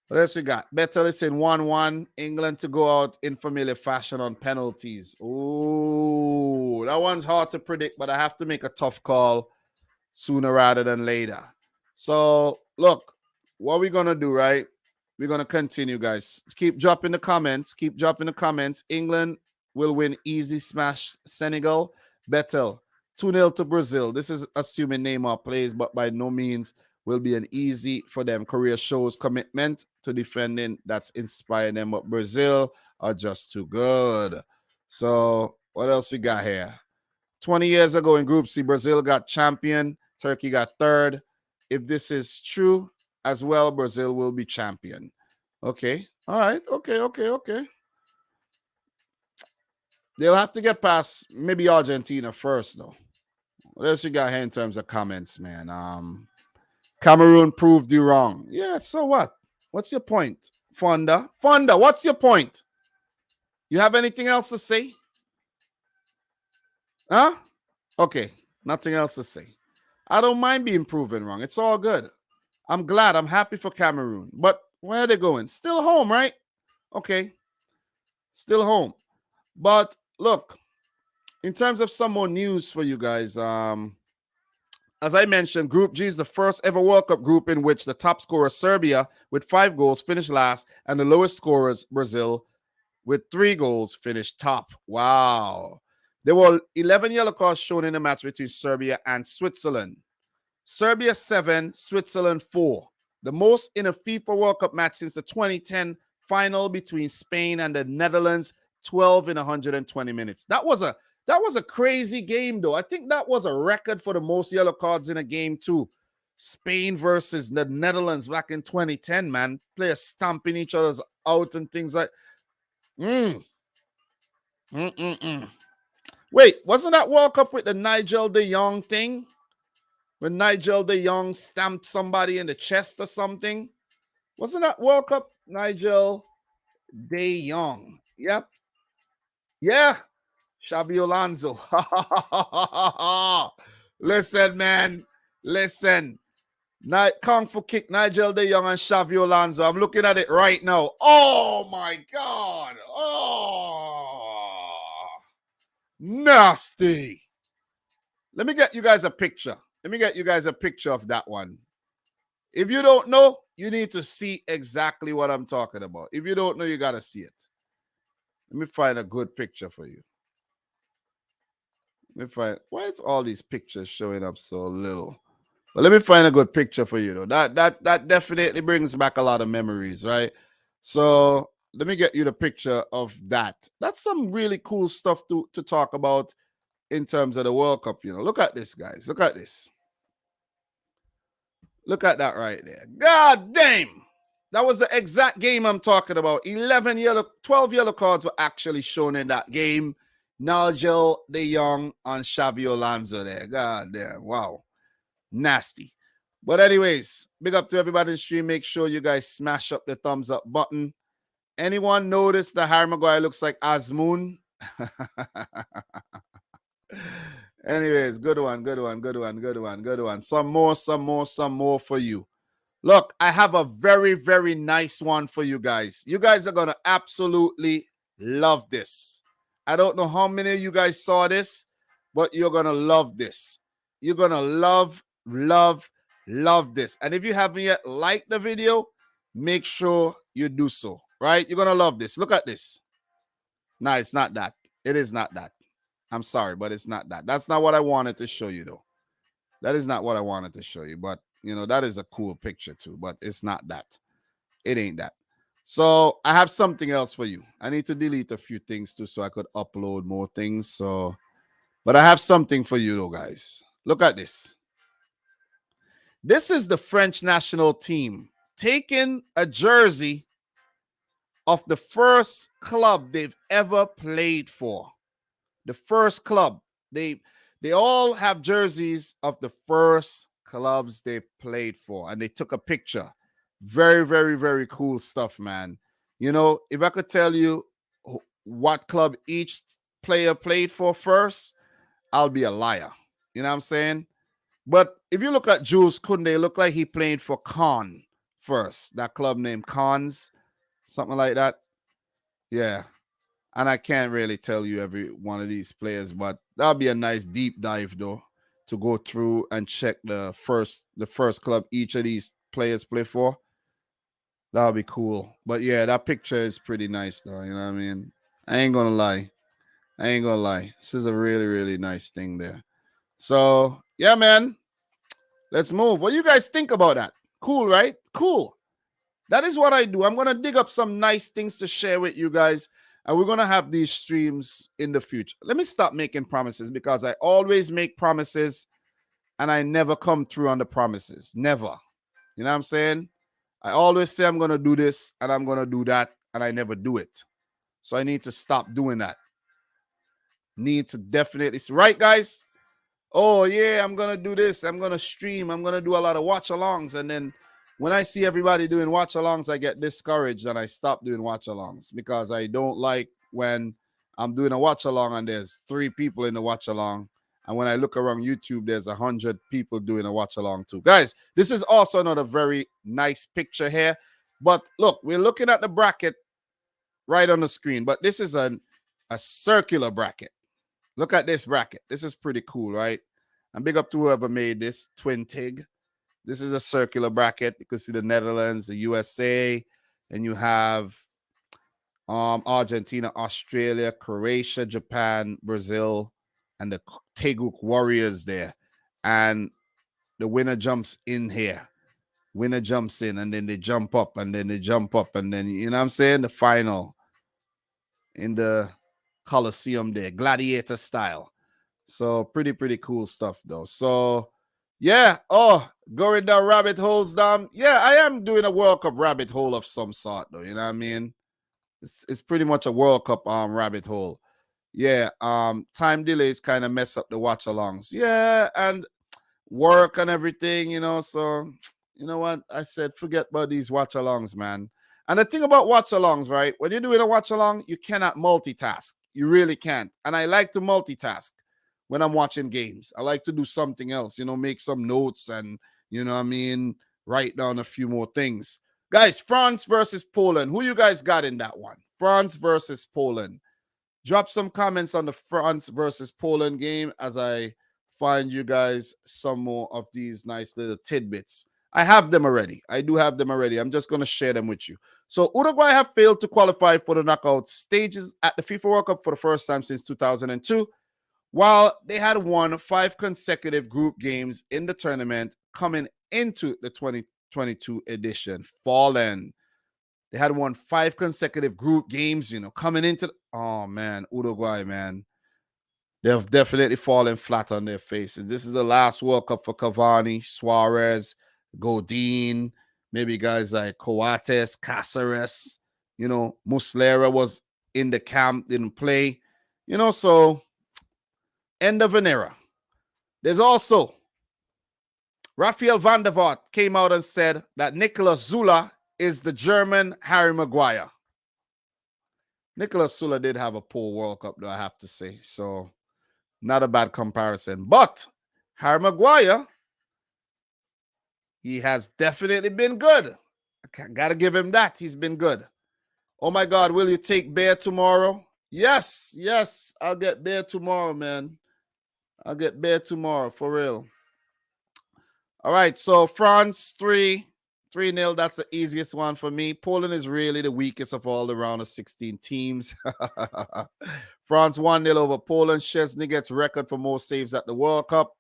A: What else we got? Better listen, 1-1. England to go out in familiar fashion on penalties. Oh, that one's hard to predict, but I have to make a tough call sooner rather than later. So, look, what we're going to do, right? We're going to continue, guys. Keep dropping the comments. Keep dropping the comments. England will win easy smash Senegal. Betel, 2-0 to Brazil. This is assuming Neymar plays, but by no means will be an easy for them. Korea shows commitment to defending. That's inspired them, but Brazil are just too good. So what else we got here? 20 years ago in Group C, Brazil got champion. Turkey got third. If this is true as well, Brazil will be champion. Okay. All right. Okay. They'll have to get past maybe Argentina first, though. What else you got here in terms of comments, man? Cameroon proved you wrong. Yeah, so what? What's your point? Fonda. Fonda, what's your point? You have anything else to say? Huh? Okay, nothing else to say. I don't mind being proven wrong. It's all good. I'm glad. I'm happy for Cameroon. But where are they going? Still home, right? Okay, still home. But look, in terms of some more news for you guys, as I mentioned, Group G is the first ever World Cup group in which the top scorer, Serbia, with 5 goals, finished last, and the lowest scorers, Brazil, with 3 goals, finished top. Wow. There were 11 yellow cards shown in the match between Serbia and Switzerland. Serbia 7, Switzerland 4. The most in a FIFA World Cup match since the 2010 final between Spain and the Netherlands, 12 in 120 minutes. That was a crazy game, though. I think that was a record for the most yellow cards in a game, too. Spain versus the Netherlands back in 2010, man. Players stomping each other's out and things like. Wait, wasn't that World Cup with the Nigel de Jong thing? When Nigel de Jong stamped somebody in the chest or something? Wasn't that World Cup? Nigel de Jong. Yep. Yeah. Xabi Alonso. Listen, man. Listen. Kung Fu kick Nigel de Jong and Xabi Alonso. I'm looking at it right now. Oh, my God. Oh. Nasty. Let me get you guys a picture. Let me get you guys a picture of that one. If you don't know, you need to see exactly what I'm talking about. If you don't know, you got to see it. Let me find a good picture for you. Let me find. Why is all these pictures showing up so little? But let me find a good picture for you, though. That definitely brings back a lot of memories, right? So let me get you the picture of that. That's some really cool stuff to talk about in terms of the World Cup. You know, look at this, guys. Look at this. Look at that right there. God damn. That was the exact game I'm talking about. 12 yellow cards were actually shown in that game. Nigel de Jong on Xabi Alonso there. God damn. Wow. Nasty. But anyways, big up to everybody in the stream. Make sure you guys smash up the thumbs up button. Anyone notice that Harry Maguire looks like Azmoon? Anyways, good one. Some more for you. Look, I have a very, very nice one for you guys. You guys are going to absolutely love this. I don't know how many of you guys saw this, but you're going to love this. You're going to love this. And if you haven't yet liked the video, make sure you do so, right? You're going to love this. Look at this. No, it's not that. It is not that. I'm sorry, but it's not that. That's not what I wanted to show you, though. That is not what I wanted to show you. But, you know, that is a cool picture, too. But it's not that. It ain't that. So I have something else for you. I need to delete a few things, too, so I could upload more things. So, but I have something for you, though, guys. Look at this. This is the French national team taking a jersey of the first club they've ever played for. The first club. They all have jerseys of the first clubs they've played for, and they took a picture. Very, very, very cool stuff, man. You know, if I could tell you what club each player played for first, I'll be a liar. You know what I'm saying? But if you look at Jules Koundé, look like he played for Caen first. That club named Caens, something like that. Yeah. And I can't really tell you every one of these players, but that'll be a nice deep dive, though, to go through and check the first club each of these players play for. That'll be cool. But yeah, that picture is pretty nice, though. You know what I mean? I ain't gonna lie. This is a really, really nice thing there. So yeah, man. Let's move. What do you guys think about that? Cool, right? Cool. That is what I do. I'm gonna dig up some nice things to share with you guys. And we're going to have these streams in the future. Let me stop making promises, because I always make promises and I never come through on the promises. Never. You know what I'm saying? I always say I'm going to do this and I'm going to do that, and I never do it. So I need to stop doing that. Need to definitely. Right, guys? Oh, yeah, I'm going to do this. I'm going to stream. I'm going to do a lot of watch-alongs. And then when I see everybody doing watch-alongs, I get discouraged and I stop doing watch-alongs because I don't like when I'm doing a watch-along and there's 3 people in the watch-along. And when I look around YouTube, there's 100 people doing a watch-along too. Guys, this is also not a very nice picture here. But look, we're looking at the bracket right on the screen. But this is a circular bracket. Look at this bracket. This is pretty cool, right? And big up to whoever made this, Twin Tig. This is a circular bracket. You can see the Netherlands, the USA, and you have Argentina, Australia, Croatia, Japan, Brazil, and the Teguk Warriors there. And the winner jumps in here. Winner jumps in, and then they jump up, and then they jump up, and then, you know what I'm saying? The final in the Coliseum there, gladiator style. So pretty cool stuff though. So yeah, going down rabbit holes down. Yeah, I am doing a World Cup rabbit hole of some sort though, you know what I mean? It's pretty much a World Cup rabbit hole. Yeah, time delays kind of mess up the watch alongs. Yeah, and work and everything, you know, so you know what? I said forget about these watch alongs, man. And the thing about watch alongs, right? When you're doing a watch along, you cannot multitask. You really can't. And I like to multitask when I'm watching games. I like to do something else, you know, make some notes and, you know what I mean, write down a few more things. Guys, France versus Poland. Who you guys got in that one? France versus Poland. Drop some comments on the France versus Poland game as I find you guys some more of these nice little tidbits. I have them already. I do have them already. I'm just going to share them with you. So Uruguay have failed to qualify for the knockout stages at the FIFA World Cup for the first time since 2002. While they had won 5 consecutive group games in the tournament coming into the 2022 edition, fallen. They had won 5 consecutive group games, you know, coming into oh man, Uruguay, man. They've definitely fallen flat on their faces. This is the last World Cup for Cavani, Suarez, Godin, maybe guys like Coates, Cáceres, you know, Muslera was in the camp, didn't play, you know, so end of an era. There's also Rafael van der Vaart came out and said that Nicolas Zula is the German Harry Maguire. Nicolas Zula did have a poor World Cup, though, I have to say. So, not a bad comparison. But Harry Maguire, he has definitely been good. I got to give him that. He's been good. Oh, my God, will you take Bear tomorrow? Yes, I'll get Bear tomorrow, man. I'll get Bear tomorrow, for real. All right, so France 3-0. That's the easiest one for me. Poland is really the weakest of all the round of 16 teams. France 1-0 over Poland. Szczesny gets record for most saves at the World Cup.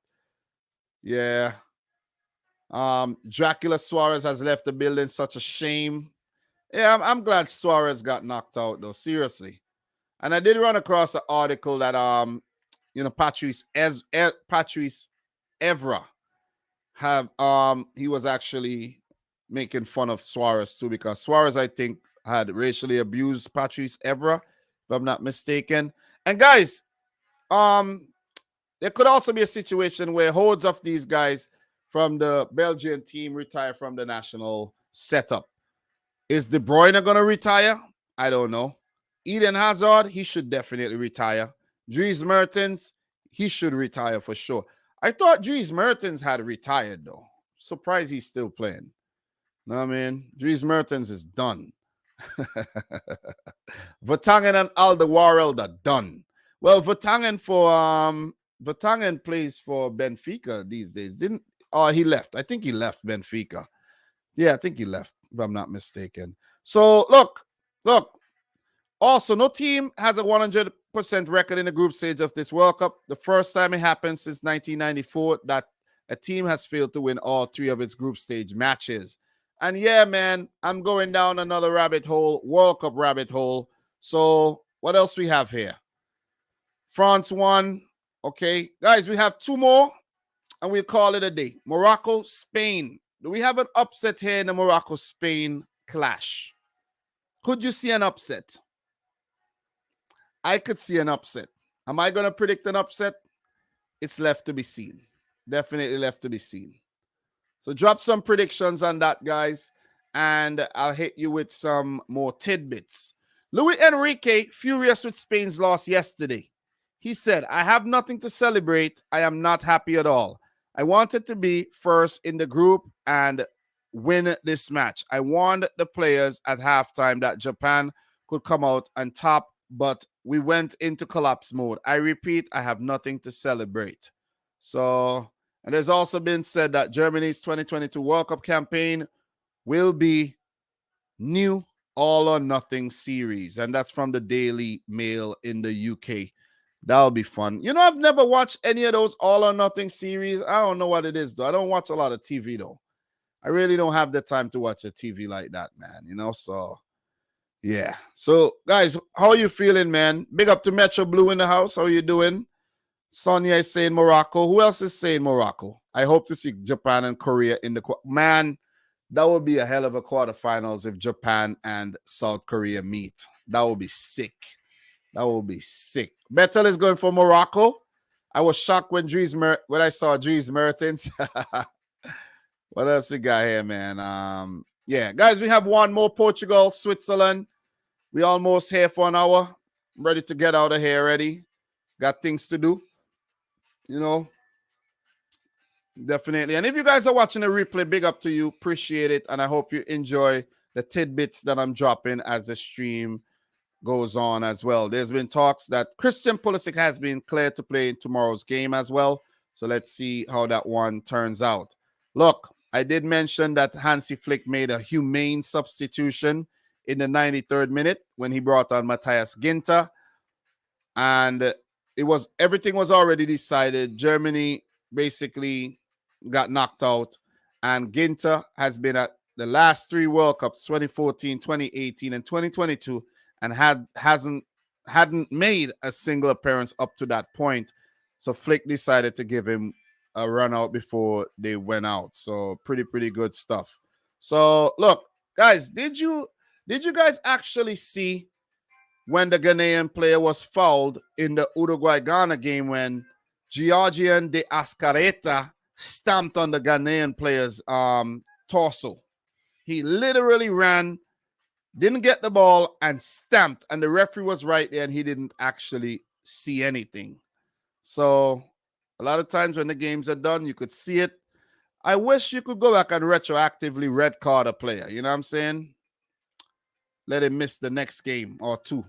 A: Yeah. Dracula Suarez has left the building. Such a shame. Yeah, I'm glad Suarez got knocked out, though. Seriously. And I did run across an article that you know, Patrice Evra have he was actually making fun of Suarez too, because Suarez, I think, had racially abused Patrice Evra, if I'm not mistaken. And guys, there could also be a situation where hordes of these guys from the Belgian team retire from the national setup. Is De Bruyne going to retire? I don't know. Eden Hazard, he should definitely retire. Dries Mertens, he should retire for sure. I thought Dries Mertens had retired, though. Surprised he's still playing. Know what I mean? Dries Mertens is done. Vertonghen and Alderweireld are done. Well, Vertonghen plays for Benfica these days. He left. I think he left Benfica. Yeah, I think he left, if I'm not mistaken. So, look. Also, no team has a 100% record in the group stage of this World Cup. The first time it happened since 1994 that a team has failed to win all 3 of its group stage matches. And yeah, man, I'm going down another rabbit hole, World Cup rabbit hole. So what else we have here? France won. Okay. Guys, we have 2 more, and we'll call it a day. Morocco, Spain. Do we have an upset here in the Morocco-Spain clash? Could you see an upset? I could see an upset. Am I going to predict an upset? It's left to be seen. Definitely left to be seen. So drop some predictions on that, guys, and I'll hit you with some more tidbits. Luis Enrique, furious with Spain's loss yesterday. He said, I have nothing to celebrate. I am not happy at all. I wanted to be first in the group and win this match. I warned the players at halftime that Japan could come out on top, but we went into collapse mode. I repeat, I have nothing to celebrate. So, and there's also been said that Germany's 2022 World Cup campaign will be new all or nothing series. And that's from the Daily Mail in the UK. That'll be fun. You know, I've never watched any of those all or nothing series. I don't know what it is, though. I don't watch a lot of TV, though. I really don't have the time to watch a TV like that, man. You know, so yeah. So, guys, how are you feeling, man? Big up to Metro Blue in the house. How are you doing? Sonia is saying Morocco. Who else is saying Morocco? I hope to see Japan and Korea in the man. That would be a hell of a quarterfinals if Japan and South Korea meet. That would be sick. That would be sick. Bettel is going for Morocco. I was shocked when I saw Dries Mertens. What else we got here, man? Yeah, guys, we have one more. Portugal, Switzerland. We almost here for an hour. I'm ready to get out of here already. Got things to do. You know, definitely. And if you guys are watching the replay, big up to you. Appreciate it. And I hope you enjoy the tidbits that I'm dropping as the stream goes on as well. There's been talks that Christian Pulisic has been cleared to play in tomorrow's game as well. So let's see how that one turns out. Look, I did mention that Hansi Flick made a humane substitution in the 93rd minute when he brought on Matthias Ginter. And everything was already decided. Germany basically got knocked out. And Ginter has been at the last 3 World Cups, 2014, 2018, and 2022, and hadn't made a single appearance up to that point. So Flick decided to give him a run out before they went out. So pretty good stuff. So look, guys, did you guys actually see when the Ghanaian player was fouled in the Uruguay-Ghana game when Georgian de Ascareta stamped on the Ghanaian player's torso? He literally ran, didn't get the ball, and stamped, and the referee was right there, and he didn't actually see anything. So a lot of times when the games are done, you could see it. I wish you could go back and retroactively red card a player. You know what I'm saying? Let him miss the next game or 2,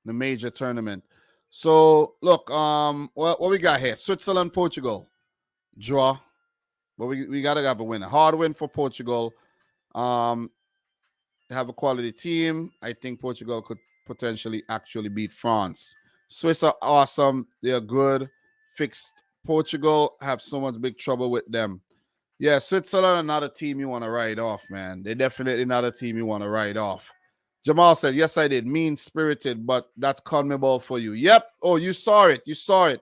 A: the major tournament. So look, what we got here? Switzerland, Portugal, draw. But we gotta have a win. A hard win for Portugal. Have a quality team. I think Portugal could potentially actually beat France. Swiss are awesome. They're good. Fixed. Portugal have so much big trouble with them. Yeah, Switzerland are not a team you want to write off, man. They're definitely not a team you want to write off. Jamal said, yes, I did. Mean-spirited, but that's CONMEBOL for you. Yep. Oh, you saw it. You saw it.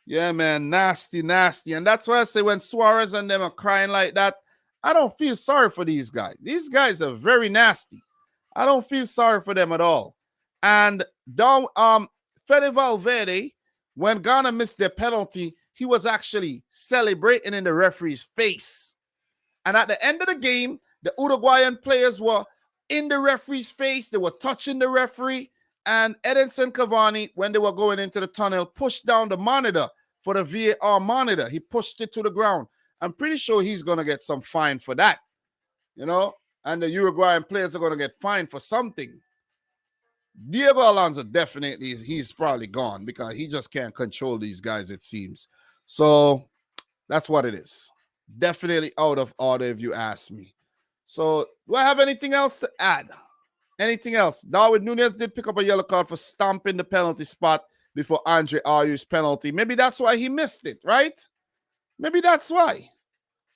A: Yeah, man. Nasty. And that's why I say when Suarez and them are crying like that, I don't feel sorry for these guys. These guys are very nasty. I don't feel sorry for them at all. And Fede Valverde, when Ghana missed their penalty, he was actually celebrating in the referee's face. And at the end of the game, the Uruguayan players were in the referee's face. They were touching the referee. And Edinson Cavani, when they were going into the tunnel, pushed down the monitor for the VAR monitor. He pushed it to the ground. I'm pretty sure he's going to get some fine for that, you know, and the Uruguayan players are going to get fined for something. Diego Alonso definitely, he's probably gone because he just can't control these guys, it seems. So that's what it is. Definitely out of order if you ask me. So do I have anything else to add? Anything else? Darwin Núñez did pick up a yellow card for stomping the penalty spot before Andre Ayew's penalty. Maybe that's why he missed it, right? Maybe that's why,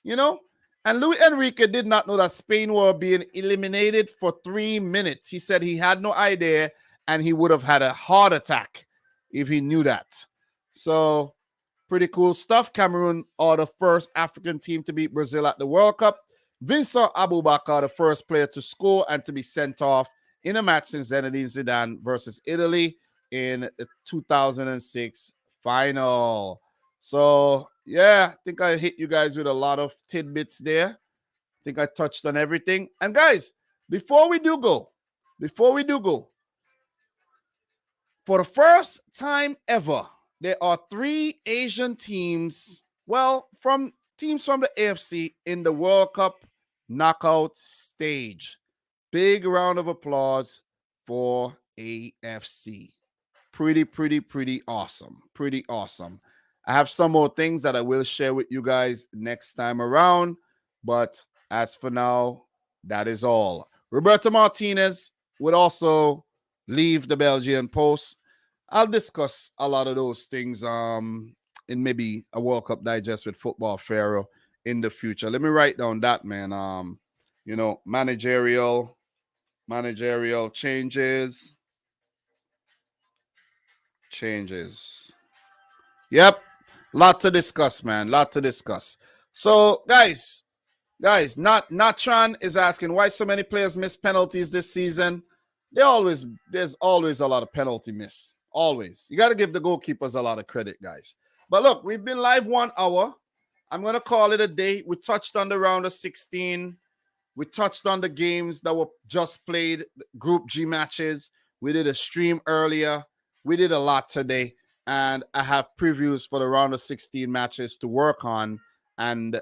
A: you know. And Luis Enrique did not know that Spain were being eliminated for 3 minutes. He said he had no idea and he would have had a heart attack if he knew that. So pretty cool stuff. Cameroon are the first African team to beat Brazil at the World Cup. Vincent ABOUBAKAR, the first player to score and to be sent off in a match since Zinedine Zidane versus Italy in the 2006 final. So, yeah, I think I hit you guys with a lot of tidbits there. I think I touched on everything. And guys, before we do go, for the first time ever, there are 3 Asian teams, well, from teams from the AFC in the World Cup knockout stage. Big round of applause for AFC. Pretty awesome. Pretty awesome. I have some more things that I will share with you guys next time around. But as for now, that is all. Roberto Martinez would also leave the Belgian post. I'll discuss a lot of those things in maybe a World Cup digest with Football Pharaoh in the future. Let me write down that, man. Managerial changes. Yep. Lot to discuss, man. Lot to discuss. So, guys, Natran is asking why so many players miss penalties this season. There's always a lot of penalty miss. Always. You got to give the goalkeepers a lot of credit, guys. But look, we've been live 1 hour. I'm going to call it a day. We touched on the round of 16. We touched on the games that were just played, Group G matches. We did a stream earlier. We did a lot today. And I have previews for the round of 16 matches to work on. And,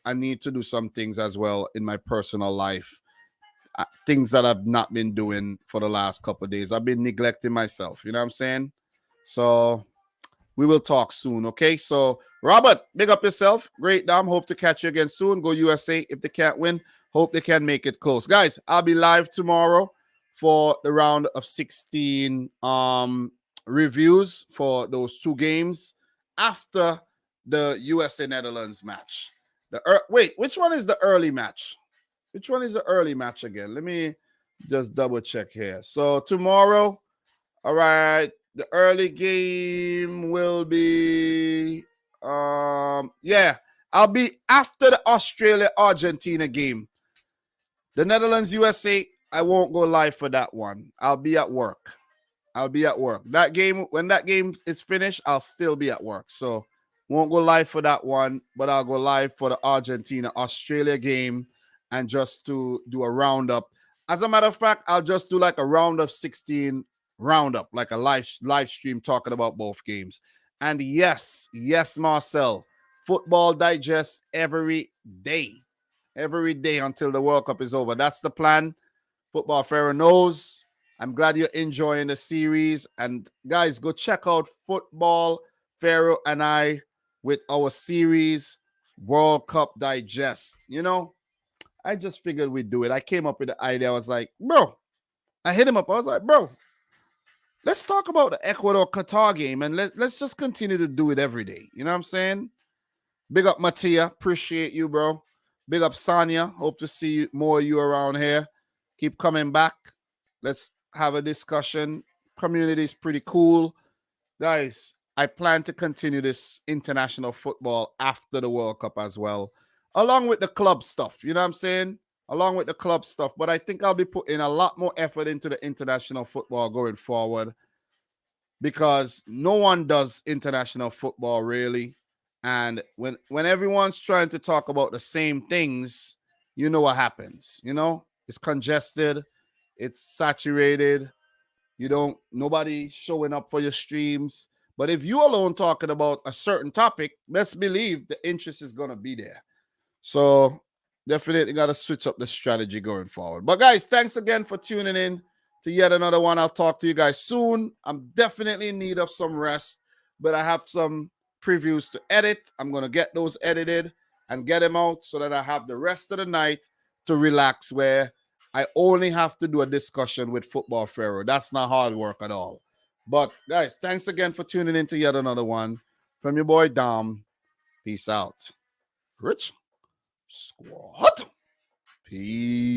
A: I need to do some things as well in my personal life. Things that I've not been doing for the last couple of days. I've been neglecting myself. You know what I'm saying? So we will talk soon, okay? So, Robert, big up yourself. Great, Dom. Hope to catch you again soon. Go USA. If they can't win, hope they can make it close. Guys, I'll be live tomorrow for the round of 16 reviews for those 2 games after the USA-Netherlands match. Wait, which one is the early match? Which one is the early match again? Let me just double check here. So tomorrow, all right, the early game will be, I'll be after the Australia-Argentina game. The Netherlands-USA, I won't go live for that one. I'll be at work. That game, when that game is finished, I'll still be at work. So won't go live for that one, but I'll go live for the Argentina-Australia game and just to do a roundup. As a matter of fact, I'll just do like a round of 16 roundup, like a live stream talking about both games. And yes, Marcel, Football Digest every day until the World Cup is over. That's the plan. Football Pharaoh knows. I'm glad you're enjoying the series. And guys, go check out Football Pharaoh and I with our series, World Cup Digest. I just figured we'd do it. I came up with the idea. I was like, bro, I hit him up. I was like, bro, let's talk about the Ecuador-Qatar game and let's just continue to do it every day. You know what I'm saying? Big up Mattia. Appreciate you, bro. Big up Sonia. Hope to see more of you around here. Keep coming back. Let's have a discussion. Community is pretty cool. Guys, I plan to continue this international football after the World Cup as well, along with the club stuff. You know what I'm saying? Along with the club stuff. But I think I'll be putting a lot more effort into the international football going forward because no one does international football really. And when everyone's trying to talk about the same things, you know what happens. It's congested. It's saturated. Nobody showing up for your streams. But if you alone talking about a certain topic, let's believe the interest is going to be there. So definitely got to switch up the strategy going forward. But guys, thanks again for tuning in to yet another one. I'll talk to you guys soon. I'm definitely in need of some rest, but I have some previews to edit. I'm going to get those edited and get them out so that I have the rest of the night to relax, where I only have to do a discussion with Football Pharaoh. That's not hard work at all. But guys, thanks again for tuning in to yet another one. From your boy Dom. Peace out. Rich Squad. Peace.